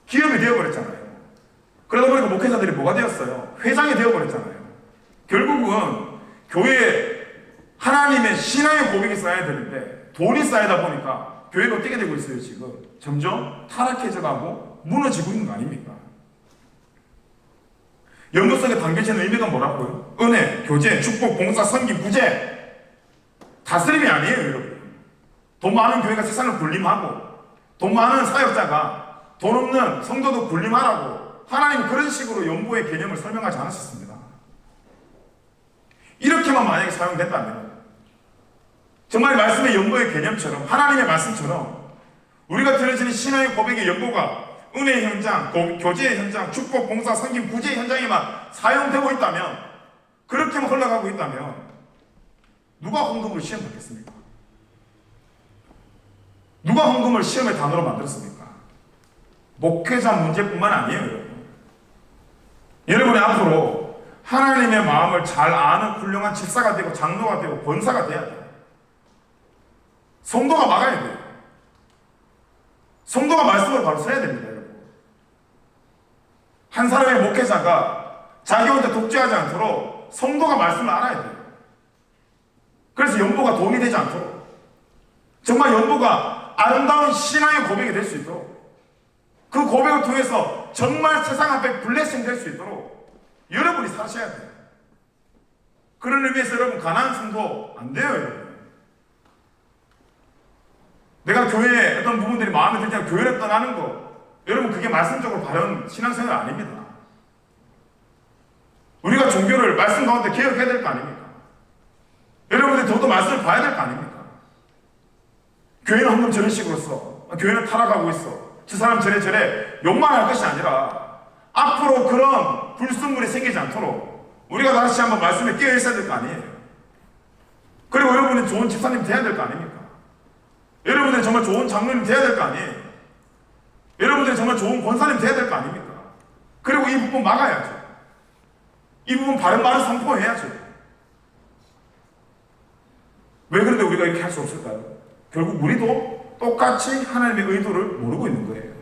기업이 되어버렸잖아요. 그러다 보니까 목회자들이 뭐가 되었어요? 회장이 되어버렸잖아요. 결국은 교회에 하나님의 신앙의 고백이 쌓여야 되는데 돈이 쌓이다 보니까 교회가 어떻게 되고 있어요, 지금? 점점 타락해져 가고 무너지고 있는 거 아닙니까? 연보 속에 담겨지는 의미가 뭐라고요? 은혜, 교제, 축복, 봉사, 섬김, 구제. 다스림이 아니에요, 여러분. 돈 많은 교회가 세상을 군림하고 돈 많은 사역자가 돈 없는 성도도 군림하라고 하나님은 그런 식으로 연보의 개념을 설명하지 않으셨습니다. 이렇게만 만약에 사용된다면 정말 말씀의 연보의 개념처럼 하나님의 말씀처럼 우리가 들어지는 신앙의 고백의 연보가 은혜의 현장, 교제의 현장, 축복, 봉사, 섬김, 구제의 현장에만 사용되고 있다면 그렇게만 흘러가고 있다면 누가 헌금을 시험 받겠습니까? 누가 헌금을 시험의 단어로 만들었습니까? 목회자 문제뿐만 아니에요, 여러분. 여러분이 앞으로 하나님의 마음을 잘 아는 훌륭한 집사가 되고 장로가 되고 권사가 돼야 돼요. 성도가 막아야 돼요. 성도가 말씀을 바로 써야 됩니다, 여러분. 한 사람의 목회자가 자기 혼자 독재하지 않도록 성도가 말씀을 알아야 돼요. 그래서 연보가 도움이 되지 않도록 정말 연보가 아름다운 신앙의 고백이 될 수 있도록 그 고백을 통해서 정말 세상 앞에 블레싱 될 수 있도록 여러분이 사셔야 돼요. 그런 의미에서 여러분 가난한 성도 안 돼요, 여러분. 내가 교회에 어떤 부분들이 마음에 들지 않고 교회를 떠나는 거 여러분 그게 말씀적으로 바른 신앙생활 아닙니다. 우리가 종교를 말씀 가운데 개혁해야 될 거 아닙니까? 여러분들이 더욱더 말씀을 봐야 될 거 아닙니까? 교회는 한번 저런 식으로 써. 교회는 타락하고 있어. 저 사람 저래 욕만 할 것이 아니라 앞으로 그런 불순물이 생기지 않도록 우리가 다시 한번 말씀에 깨어 있어야 될 거 아니에요. 그리고 여러분이 좋은 집사님 돼야 될 거 아닙니까? 여러분들이 정말 좋은 장로님 돼야 될 거 아니에요. 여러분들이 정말 좋은 권사님 돼야 될 거 아닙니까? 그리고 이 부분 막아야죠. 이 부분 바른 말을 선포해야죠. 왜 그런데 우리가 이렇게 할 수 없을까요? 결국 우리도 똑같이 하나님의 의도를 모르고 있는 거예요.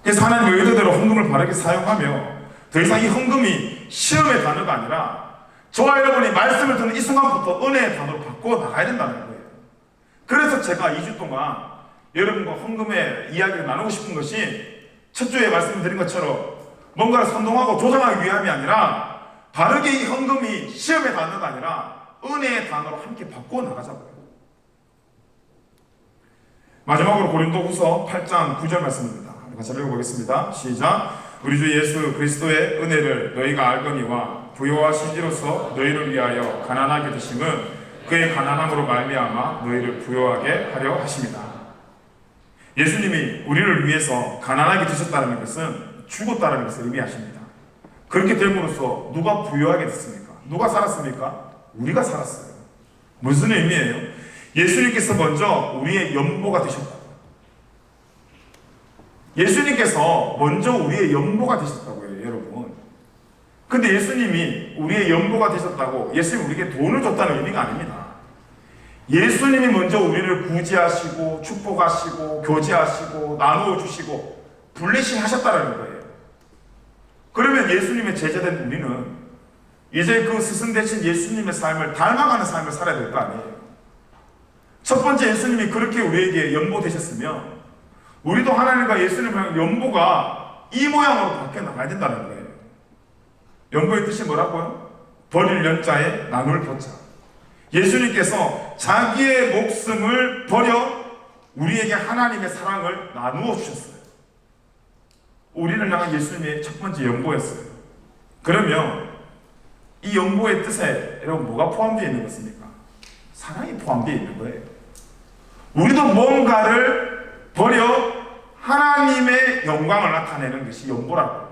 그래서 하나님의 의도대로 헌금을 바르게 사용하며 더 이상 이 헌금이 시험의 단어가 아니라 저와 여러분이 말씀을 듣는 이 순간부터 은혜의 단어로 바꿔 나가야 된다는 거예요. 그래서 제가 2주 동안 여러분과 헌금의 이야기를 나누고 싶은 것이 첫 주에 말씀드린 것처럼 뭔가를 선동하고 조장하기 위함이 아니라 바르게 이 헌금이 시험의 단어가 아니라 은혜의 단어로 함께 바꿔 나가자고요. 마지막으로 고린도후서 8장 9절 말씀입니다. 같이 읽어보겠습니다. 시작. 우리 주 예수 그리스도의 은혜를 너희가 알거니와 부요하신지로서 너희를 위하여 가난하게 되심은 그의 가난함으로 말미암아 너희를 부요하게 하려 하십니다. 예수님이 우리를 위해서 가난하게 되셨다는 것은 죽었다는 것을 의미하십니다. 그렇게 됨으로써 누가 부요하게 됐습니까? 누가 살았습니까? 우리가 살았어요. 무슨 의미예요? 예수님께서 먼저 우리의 연보가 되셨다고요. 예수님께서 먼저 우리의 연보가 되셨다고요, 여러분. 근데 예수님이 우리의 연보가 되셨다고 예수님이 우리에게 돈을 줬다는 의미가 아닙니다. 예수님이 먼저 우리를 구제하시고 축복하시고 교제하시고 나누어 주시고 블레싱 하셨다는 거예요. 그러면 예수님의 제자된 우리는 이제 그 스승 되신 예수님의 삶을 닮아가는 삶을 살아야 될 거 아니에요. 첫 번째 예수님이 그렇게 우리에게 연보 되셨으면 우리도 하나님과 예수님의 연보가 이 모양으로 바뀌어 나가야 된다는 거예요. 연보의 뜻이 뭐라고요? 버릴 연자에 나눌 보자. 예수님께서 자기의 목숨을 버려 우리에게 하나님의 사랑을 나누어 주셨어요. 우리를 향한 예수님의 첫 번째 연보였어요. 그러면 이 연보의 뜻에 여러분 뭐가 포함되어 있는 것입니까? 사랑이 포함되어 있는 거예요. 우리도 뭔가를 버려 하나님의 영광을 나타내는 것이 연보라고.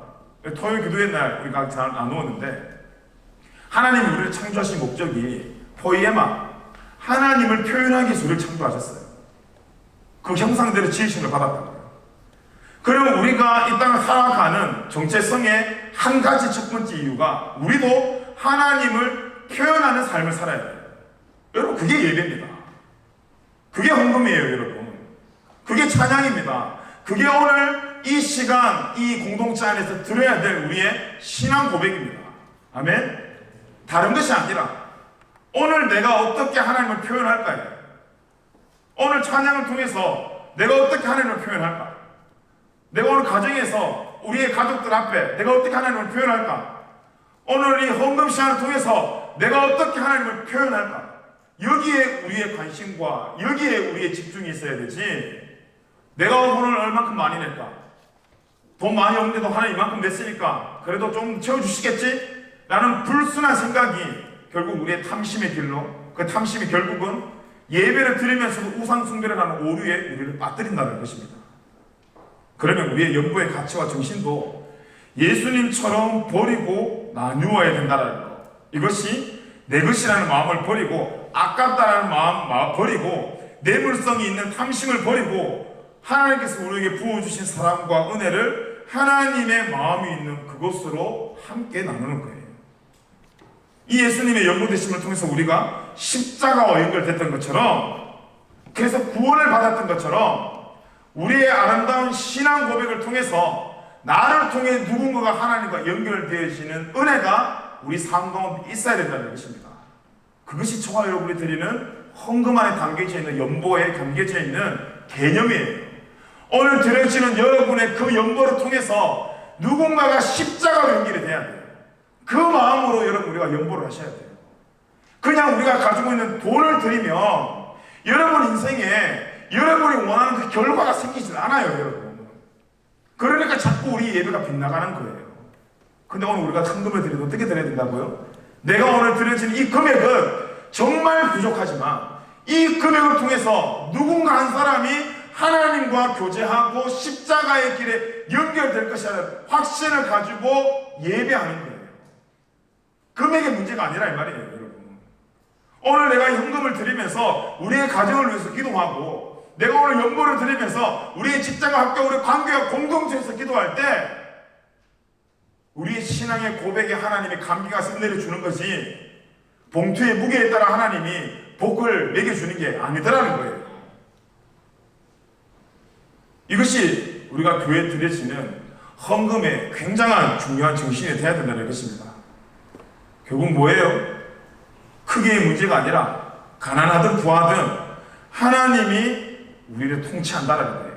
토요일 기도의 날 우리가 잘 나누었는데, 하나님이 우리를 창조하신 목적이 포이에마, 하나님을 표현하기 위해서 우리를 창조하셨어요. 그 형상대로 지으심을 받았다고요. 그러면 우리가 이 땅을 살아가는 정체성의 한 가지 첫 번째 이유가 우리도 하나님을 표현하는 삶을 살아야 돼요. 여러분, 그게 예배입니다. 그게 헌금이에요, 여러분. 그게 찬양입니다. 그게 오늘 이 시간, 이 공동체 안에서 들어야 될 우리의 신앙 고백입니다. 아멘? 다른 것이 아니라 오늘 내가 어떻게 하나님을 표현할까요? 오늘 찬양을 통해서 내가 어떻게 하나님을 표현할까? 내가 오늘 가정에서 우리의 가족들 앞에 내가 어떻게 하나님을 표현할까? 오늘 이 헌금 시간을 통해서 내가 어떻게 하나님을 표현할까? 여기에 우리의 관심과 여기에 우리의 집중이 있어야 되지, 내가 돈을 얼마큼 많이 낼까? 돈 많이 없는데도 하나님 이만큼 냈으니까 그래도 좀 채워주시겠지? 라는 불순한 생각이 결국 우리의 탐심의 길로, 그 탐심이 결국은 예배를 드리면서도 우상숭배를 하는 오류에 우리를 빠뜨린다는 것입니다. 그러면 우리의 연보의 가치와 정신도 예수님처럼 버리고 나누어야 된다는 것, 이것이 내 것이라는 마음을 버리고 아깝다라는 마음 버리고 내물성이 있는 탐심을 버리고 하나님께서 우리에게 부어주신 사랑과 은혜를 하나님의 마음이 있는 그것으로 함께 나누는 거예요. 이 예수님의 연보되심을 통해서 우리가 십자가와 연결됐던 것처럼, 그래서 구원을 받았던 것처럼 우리의 아름다운 신앙 고백을 통해서 나를 통해 누군가가 하나님과 연결되어지는 은혜가 우리 삶 가운데 있어야 된다는 것입니다. 그것이 저와 여러분이 드리는 헌금 안에 담겨져 있는, 연보에 담겨져 있는 개념이에요. 오늘 드려지는 여러분의 그 연보를 통해서 누군가가 십자가로 연결이 돼야 돼요. 그 마음으로 여러분 우리가 연보를 하셔야 돼요. 그냥 우리가 가지고 있는 돈을 드리면 여러분 인생에 여러분이 원하는 그 결과가 생기질 않아요, 여러분. 그러니까 자꾸 우리 예배가 빗나가는 거예요. 근데 오늘 우리가 헌금을 드리면 어떻게 드려야 된다고요? 내가 오늘 드려지는 이 금액은 정말 부족하지만 이 금액을 통해서 누군가 한 사람이 하나님과 교제하고 십자가의 길에 연결될 것이라는 확신을 가지고 예배하는 거예요. 금액의 문제가 아니라 이 말이에요, 여러분. 오늘 내가 현금을 드리면서 우리의 가정을 위해서 기도하고, 내가 오늘 연보를 드리면서 우리의 직장과 학교, 우리 관계와 공동체에서 기도할 때 우리의 신앙의 고백에 하나님의 감기가 은혜를 주는 것이 봉투의 무게에 따라 하나님이 복을 매겨주는 게 아니더라는 거예요. 이것이 우리가 교회에 드려지는 헌금의 굉장한 중요한 정신이 되어야 된다는 것입니다. 결국 뭐예요? 크기의 문제가 아니라 가난하든 부하든 하나님이 우리를 통치한다는 거예요.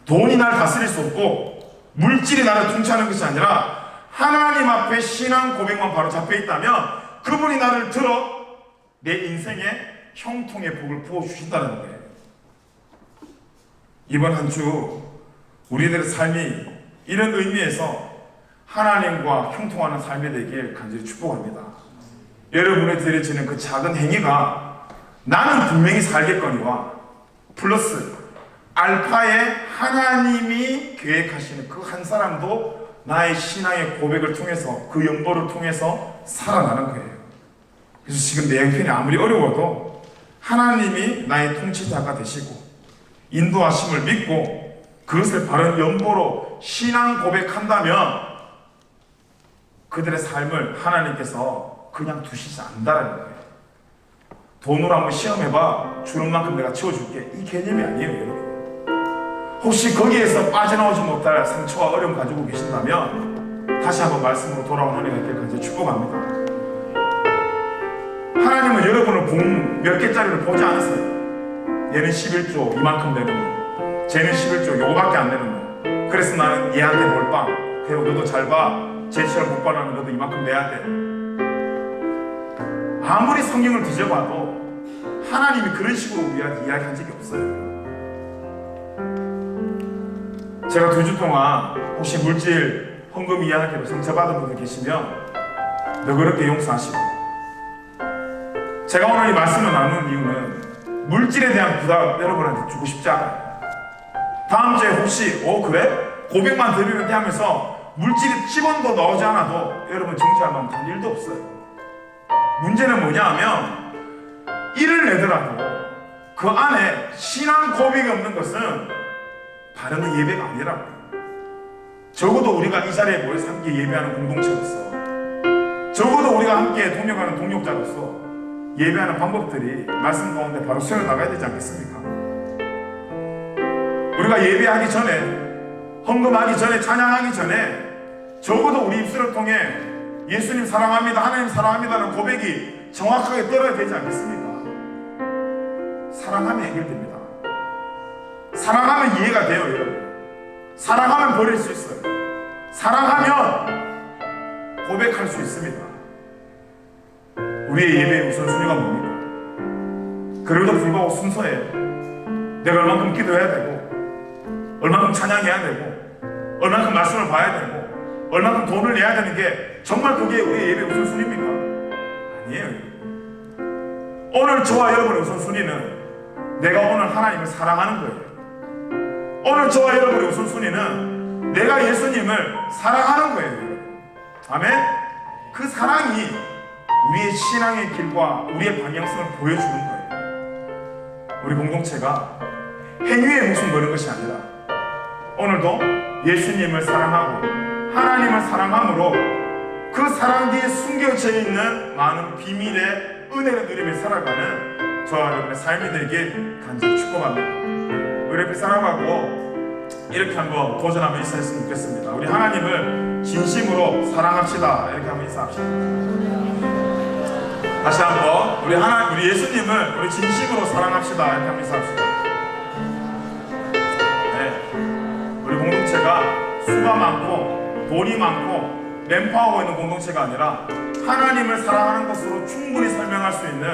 돈이 나를 다스릴 수 없고 물질이 나를 통치하는 것이 아니라 하나님 앞에 신앙 고백만 바로 잡혀 있다면 그분이 나를 들어 내 인생에 형통의 복을 부어주신다는 거예요. 이번 한 주 우리들의 삶이 이런 의미에서 하나님과 형통하는 삶이 되길 간절히 축복합니다. 여러분이 드려지는 그 작은 행위가 나는 분명히 살겠거니와 플러스 알파의 하나님이 계획하시는 그 한 사람도 나의 신앙의 고백을 통해서, 그 연보를 통해서 살아나는 거예요. 그래서 지금 내 형편이 아무리 어려워도 하나님이 나의 통치자가 되시고 인도하심을 믿고 그것을 바른 연보로 신앙 고백한다면 그들의 삶을 하나님께서 그냥 두시지 않는다는 거예요. 돈으로 한번 시험해봐, 주는 만큼 내가 채워줄게, 이 개념이 아니에요, 여러분. 혹시 거기에서 빠져나오지 못할 상처와 어려움 가지고 계신다면 다시 한번 말씀으로 돌아오는 은혜가 있길 간절히 축복합니다. 하나님은 여러분을 공 몇 개짜리를 보지 않았어요. 얘는 11조 이만큼 내는 거, 쟤는 11조 요거밖에 안 내는 거, 그래서 나는 얘한테 몰빵, 그리고 너도 잘 봐, 제시를 못 받으면 너도 이만큼 내야 돼. 아무리 성경을 뒤져봐도 하나님이 그런 식으로 우리한테 이야기한 적이 없어요. 제가 2주 동안 혹시 물질 헌금 이야기로 상처받은 분들 계시면 너그럽게 용서하시고, 제가 오늘 이 말씀을 나누는 이유는 물질에 대한 부담 여러분한테 주고 싶지 않아요. 다음 주에 혹시 그래? 고백만 드리는데 하면서 물질이 10원도 나오지 않아도 여러분 정치할 마음 단 일도 없어요. 문제는 뭐냐 하면 일을 내더라도 그 안에 신앙 고백이 없는 것은 바른 예배가 아니라고. 적어도 우리가 이 자리에 모여서 함께 예배하는 공동체로서, 적어도 우리가 함께 동력하는 동력자로서 예배하는 방법들이 말씀 가운데 바로 세워나가야 되지 않겠습니까? 우리가 예배하기 전에, 헌금하기 전에, 찬양하기 전에 적어도 우리 입술을 통해 예수님 사랑합니다, 하나님 사랑합니다는 고백이 정확하게 떨어야 되지 않겠습니까? 사랑하면 해결됩니다. 사랑하면 이해가 돼요, 여러분. 사랑하면 버릴 수 있어요. 사랑하면 고백할 수 있습니다. 우리의 예배의 우선순위가 뭡니까? 그럼에도 불구하고 순서예요. 내가 얼만큼 기도해야 되고, 얼만큼 찬양해야 되고, 얼만큼 말씀을 봐야 되고, 얼만큼 돈을 내야 되는 게 정말 그게 우리의 예배 우선순위입니까? 아니에요. 오늘 저와 여러분의 우선순위는 내가 오늘 하나님을 사랑하는 거예요. 오늘 저와 여러분의 우선순위는 내가 예수님을 사랑하는 거예요. 아멘? 그 사랑이 우리의 신앙의 길과 우리의 방향성을 보여주는 거예요. 우리 공동체가 행위에 목숨 거는 것이 아니라 오늘도 예수님을 사랑하고 하나님을 사랑함으로 그 사랑 뒤에 숨겨져 있는 많은 비밀의 은혜를 누리며 살아가는 저와 여러분의 삶이 되길 간절히 축복합니다. 우리 이렇게 살아가고 이렇게 한번 도전하며 인사했으면 좋겠습니다. 우리 하나님을 진심으로 사랑합시다. 이렇게 한번 인사합시다. 다시 한번 우리 예수님을 우리 진심으로 사랑합시다. 이렇게 한번 인사합시다. 네, 우리 공동체가 수가 많고 돈이 많고 램프하고 있는 공동체가 아니라 하나님을 사랑하는 것으로 충분히 설명할 수 있는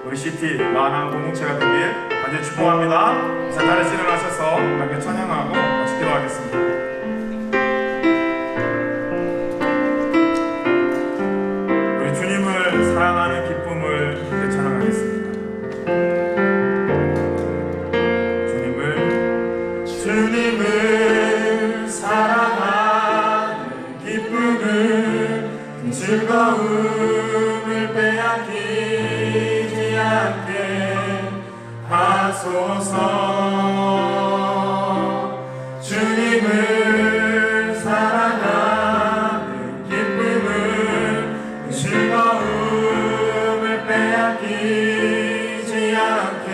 우리 시티 만한 공동체가 되길 간절히 축복합니다. 자, 자리에서 일어나셔서 함께 찬양하고 같이 기도하겠습니다. 우리 주님을 사랑하는 기쁨을 함께 찬양하겠습니다. 주님을 사랑하는 기쁨을, 즐거움을 빼앗기지 않게 하소서. 주님을 사랑하는 기쁨을, 즐거움을 빼앗기지 않게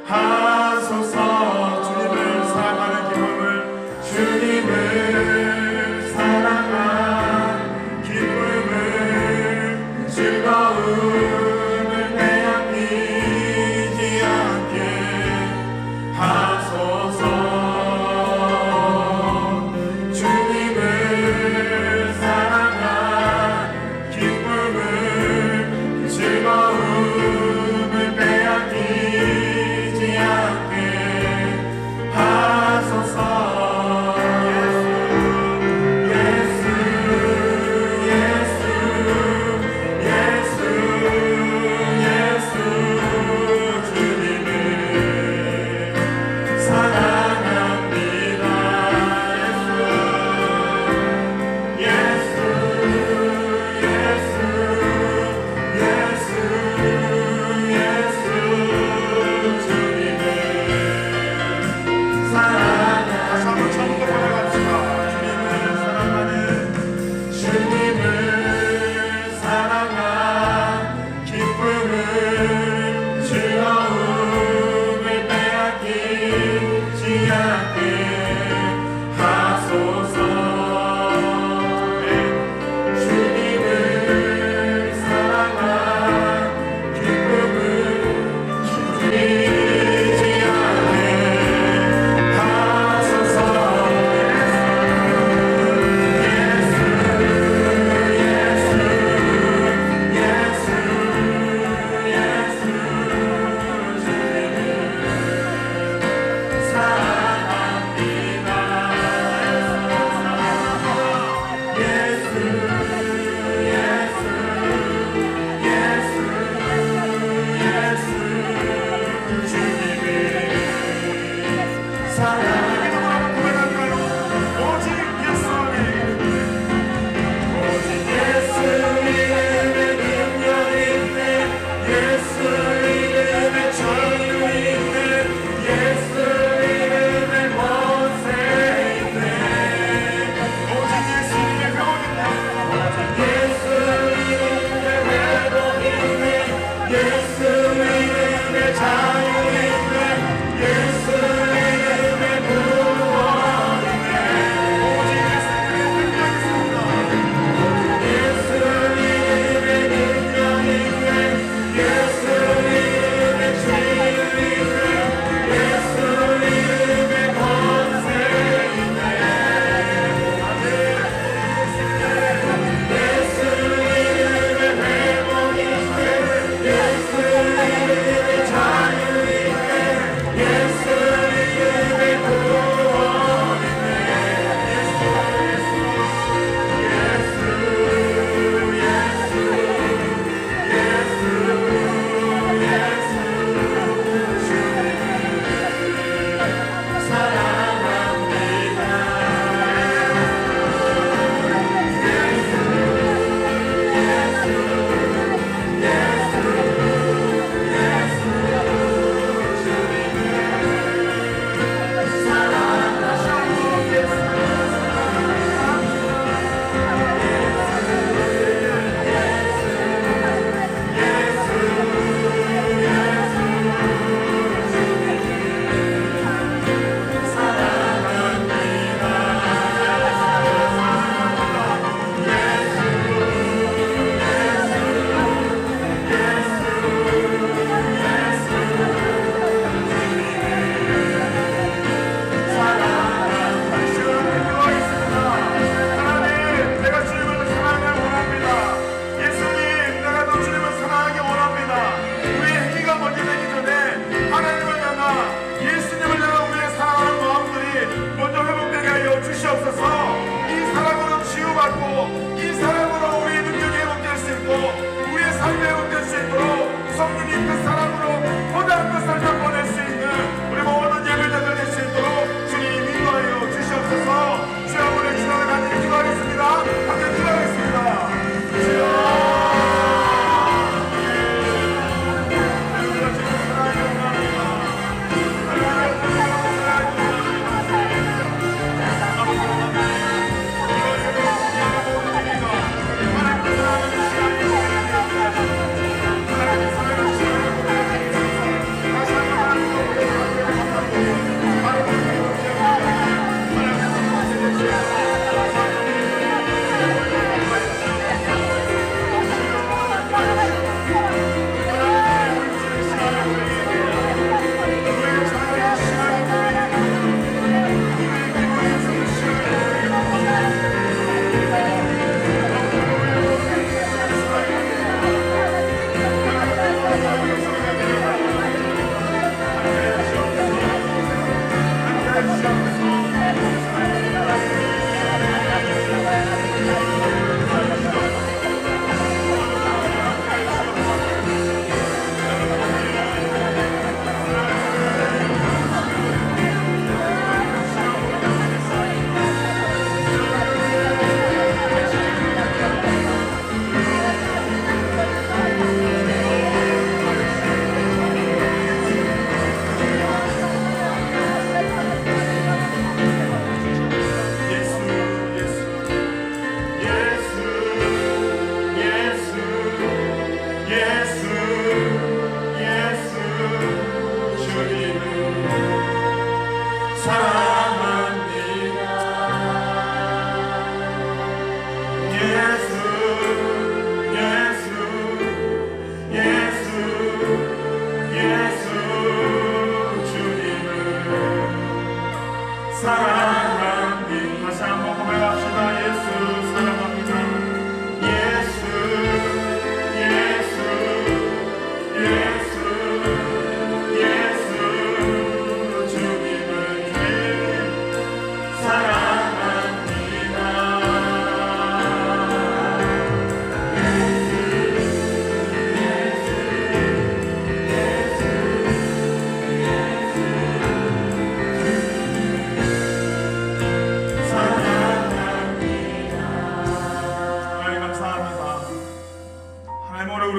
하소서. 주님을 사랑하는 기쁨을, 즐거움을 빼앗기지 않게 하소서. 주님을 사랑하는 기쁨을, 즐거움을 빼앗기지 않게 하소서.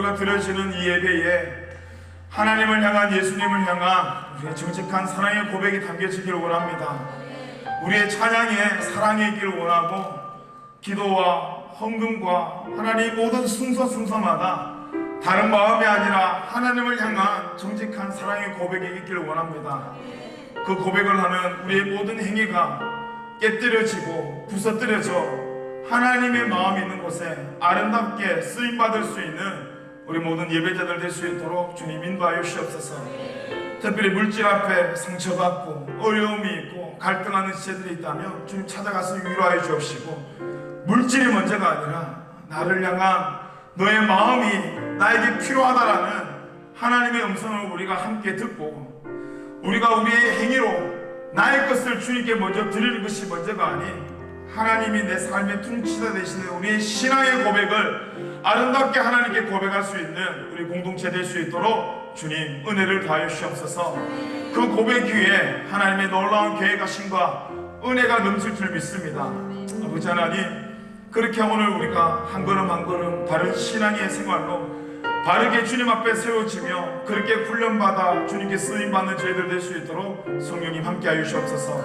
우리가 드려지는 이 예배에 하나님을 향한, 예수님을 향한 우리의 정직한 사랑의 고백이 담겨지기를 원합니다. 우리의 찬양에 사랑이 있기를 원하고, 기도와 헌금과 하나님 모든 순서마다 다른 마음이 아니라 하나님을 향한 정직한 사랑의 고백이 있기를 원합니다. 그 고백을 하는 우리의 모든 행위가 깨뜨려지고 부서뜨려져 하나님의 마음이 있는 곳에 아름답게 쓰임받을 수 있는 우리 모든 예배자들 될 수 있도록 주님 인도하여 주시옵소서. 특별히 물질 앞에 상처받고 어려움이 있고 갈등하는 시대들이 있다면 주님 찾아가서 위로하여 주옵시고, 물질이 문제가 아니라 나를 향한 너의 마음이 나에게 필요하다라는 하나님의 음성을 우리가 함께 듣고, 우리가 우리의 행위로 나의 것을 주님께 먼저 드리는 것이 문제가 아닌 하나님이 내 삶의 통치자 되시는 우리의 신앙의 고백을 아름답게 하나님께 고백할 수 있는 우리 공동체 될 수 있도록 주님 은혜를 다하여 주시옵소서. 그 고백 위에 하나님의 놀라운 계획하심과 은혜가 넘칠 줄 믿습니다. 아버지 하나님, 그렇게 오늘 우리가 한 걸음 한 걸음 바른 신앙의 생활로 바르게 주님 앞에 세워지며 그렇게 훈련받아 주님께 쓰임받는 저희들 될 수 있도록 성령님 함께하여 주시옵소서.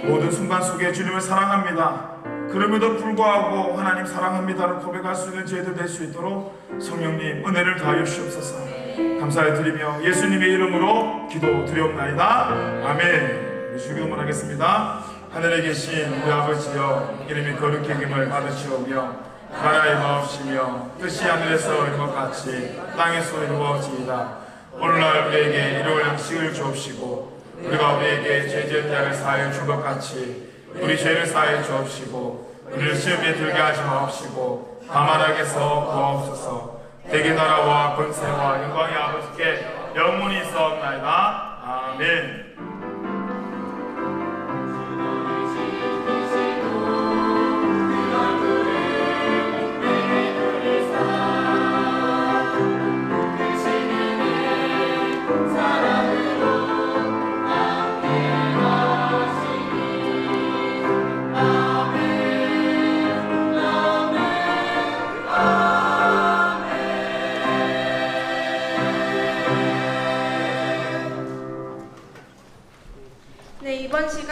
모든 순간 속에 주님을 사랑합니다, 그럼에도 불구하고 하나님 사랑합니다를 고백할 수 있는 저희들 될 수 있도록 성령님 은혜를 다하여 주시옵소서. 감사를 드리며 예수님의 이름으로 기도 드리옵나이다. 아멘. 우리 주기도문 하겠습니다. 하늘에 계신 우리 아버지여, 이름이 거룩히 여김을 받으시오며 나라의 마옵시며 뜻이 하늘에서 이룬 것 같이 땅에서 이루어지이다. 오늘날 우리에게 일용할 양식을 주옵시고, 우리가 우리에게 죄지은 자를 사하여 준 것 같이 우리 죄를 사하여 주옵시고, 우리를 시험에 들게 하지 마옵시고 다만 악에서 구하옵소서. 대개 나라와 권세와 영광이 아버지께 영원히 있사옵나이다. 아멘.